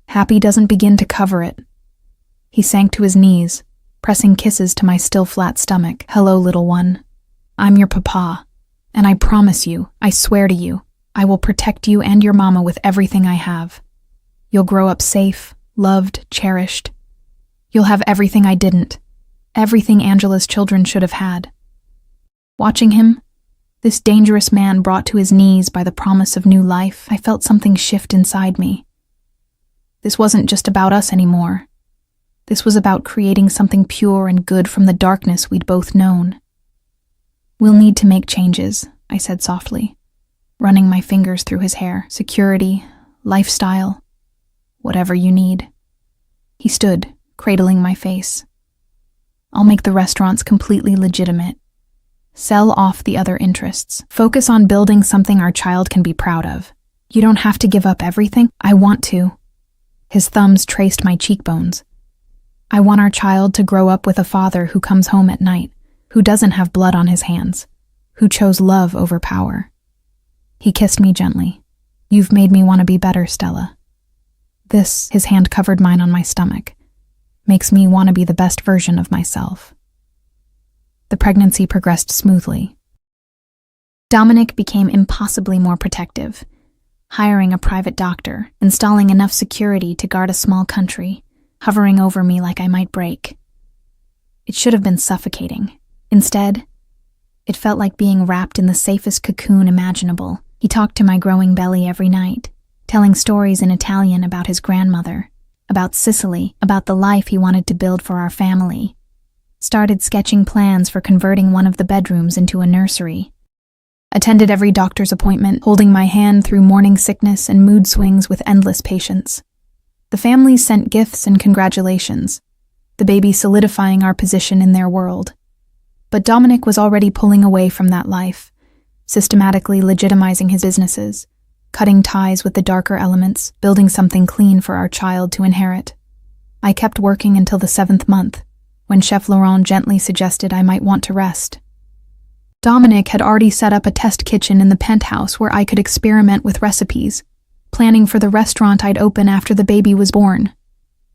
"Happy doesn't begin to cover it." He sank to his knees, pressing kisses to my still flat stomach. "Hello, little one. I'm your papa, and I promise you, I swear to you, I will protect you and your mama with everything I have. You'll grow up safe, loved, cherished. You'll have everything I didn't, everything Angela's children should have had." Watching him, this dangerous man brought to his knees by the promise of new life, I felt something shift inside me. This wasn't just about us anymore. This was about creating something pure and good from the darkness we'd both known. "We'll need to make changes," I said softly, running my fingers through his hair. "Security, lifestyle, whatever you need." He stood, cradling my face. "I'll make the restaurants completely legitimate. Sell off the other interests. Focus on building something our child can be proud of. You don't have to give up everything." "I want to." His thumbs traced my cheekbones. "I want our child to grow up with a father who comes home at night, who doesn't have blood on his hands, who chose love over power." He kissed me gently. "You've made me want to be better, Stella. This," his hand covered mine on my stomach, "makes me want to be the best version of myself." The pregnancy progressed smoothly. Dominic became impossibly more protective, hiring a private doctor, installing enough security to guard a small country, hovering over me like I might break. It should have been suffocating. Instead, it felt like being wrapped in the safest cocoon imaginable. He talked to my growing belly every night, telling stories in Italian about his grandmother, about Sicily, about the life he wanted to build for our family. Started sketching plans for converting one of the bedrooms into a nursery. Attended every doctor's appointment, holding my hand through morning sickness and mood swings with endless patience. The families sent gifts and congratulations, the baby solidifying our position in their world. But Dominic was already pulling away from that life, systematically legitimizing his businesses, cutting ties with the darker elements, building something clean for our child to inherit. I kept working until the 7th month, when Chef Laurent gently suggested I might want to rest. Dominic had already set up a test kitchen in the penthouse where I could experiment with recipes, planning for the restaurant I'd open after the baby was born,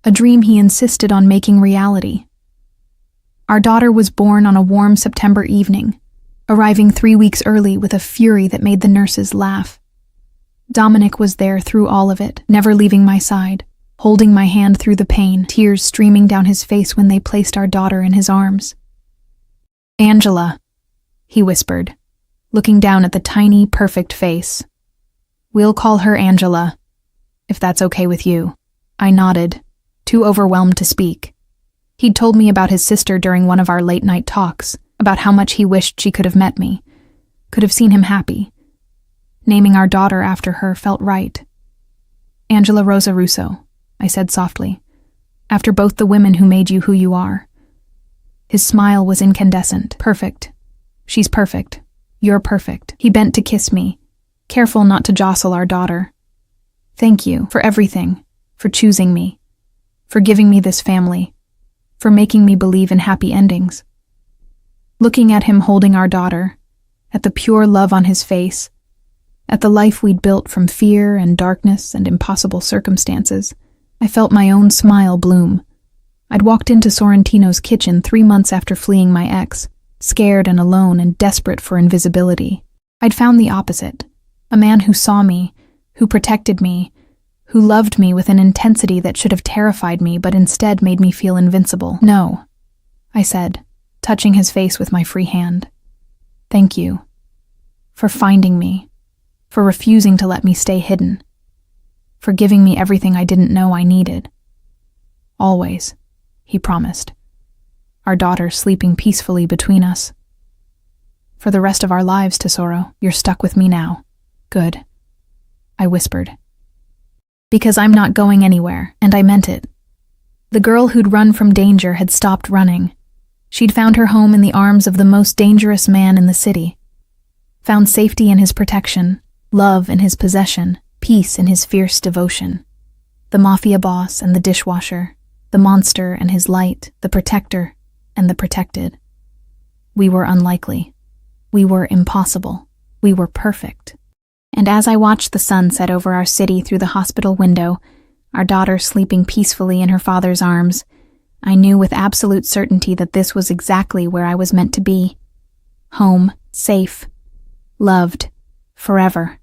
a dream he insisted on making reality. Our daughter was born on a warm September evening, arriving 3 weeks early with a fury that made the nurses laugh. Dominic was there through all of it, never leaving my side, holding my hand through the pain, tears streaming down his face when they placed our daughter in his arms. "Angela," he whispered, looking down at the tiny, perfect face. "We'll call her Angela, if that's okay with you." I nodded, too overwhelmed to speak. He'd told me about his sister during one of our late-night talks, about how much he wished she could have met me, could have seen him happy. Naming our daughter after her felt right. "Angela Rosa Russo," I said softly, "after both the women who made you who you are." His smile was incandescent. "Perfect. She's perfect. You're perfect." He bent to kiss me, careful not to jostle our daughter. "Thank you for everything, for choosing me, for giving me this family, for making me believe in happy endings." Looking at him holding our daughter, at the pure love on his face, at the life we'd built from fear and darkness and impossible circumstances, I felt my own smile bloom. I'd walked into Sorrentino's kitchen 3 months after fleeing my ex, scared and alone and desperate for invisibility. I'd found the opposite, a man who saw me, who protected me, who loved me with an intensity that should have terrified me but instead made me feel invincible. "No," I said, touching his face with my free hand. "Thank you. For finding me. For refusing to let me stay hidden. For giving me everything I didn't know I needed. Always," he promised. Our daughter sleeping peacefully between us. "For the rest of our lives, Tesoro, you're stuck with me now." "Good," I whispered. "Because I'm not going anywhere, and I meant it." The girl who'd run from danger had stopped running. She'd found her home in the arms of the most dangerous man in the city. Found safety in his protection, love in his possession, peace in his fierce devotion. The Mafia boss and the dishwasher, the monster and his light, the protector and the protected. We were unlikely. We were impossible. We were perfect. And as I watched the sun set over our city through the hospital window, our daughter sleeping peacefully in her father's arms, I knew with absolute certainty that this was exactly where I was meant to be. Home, safe, loved, forever.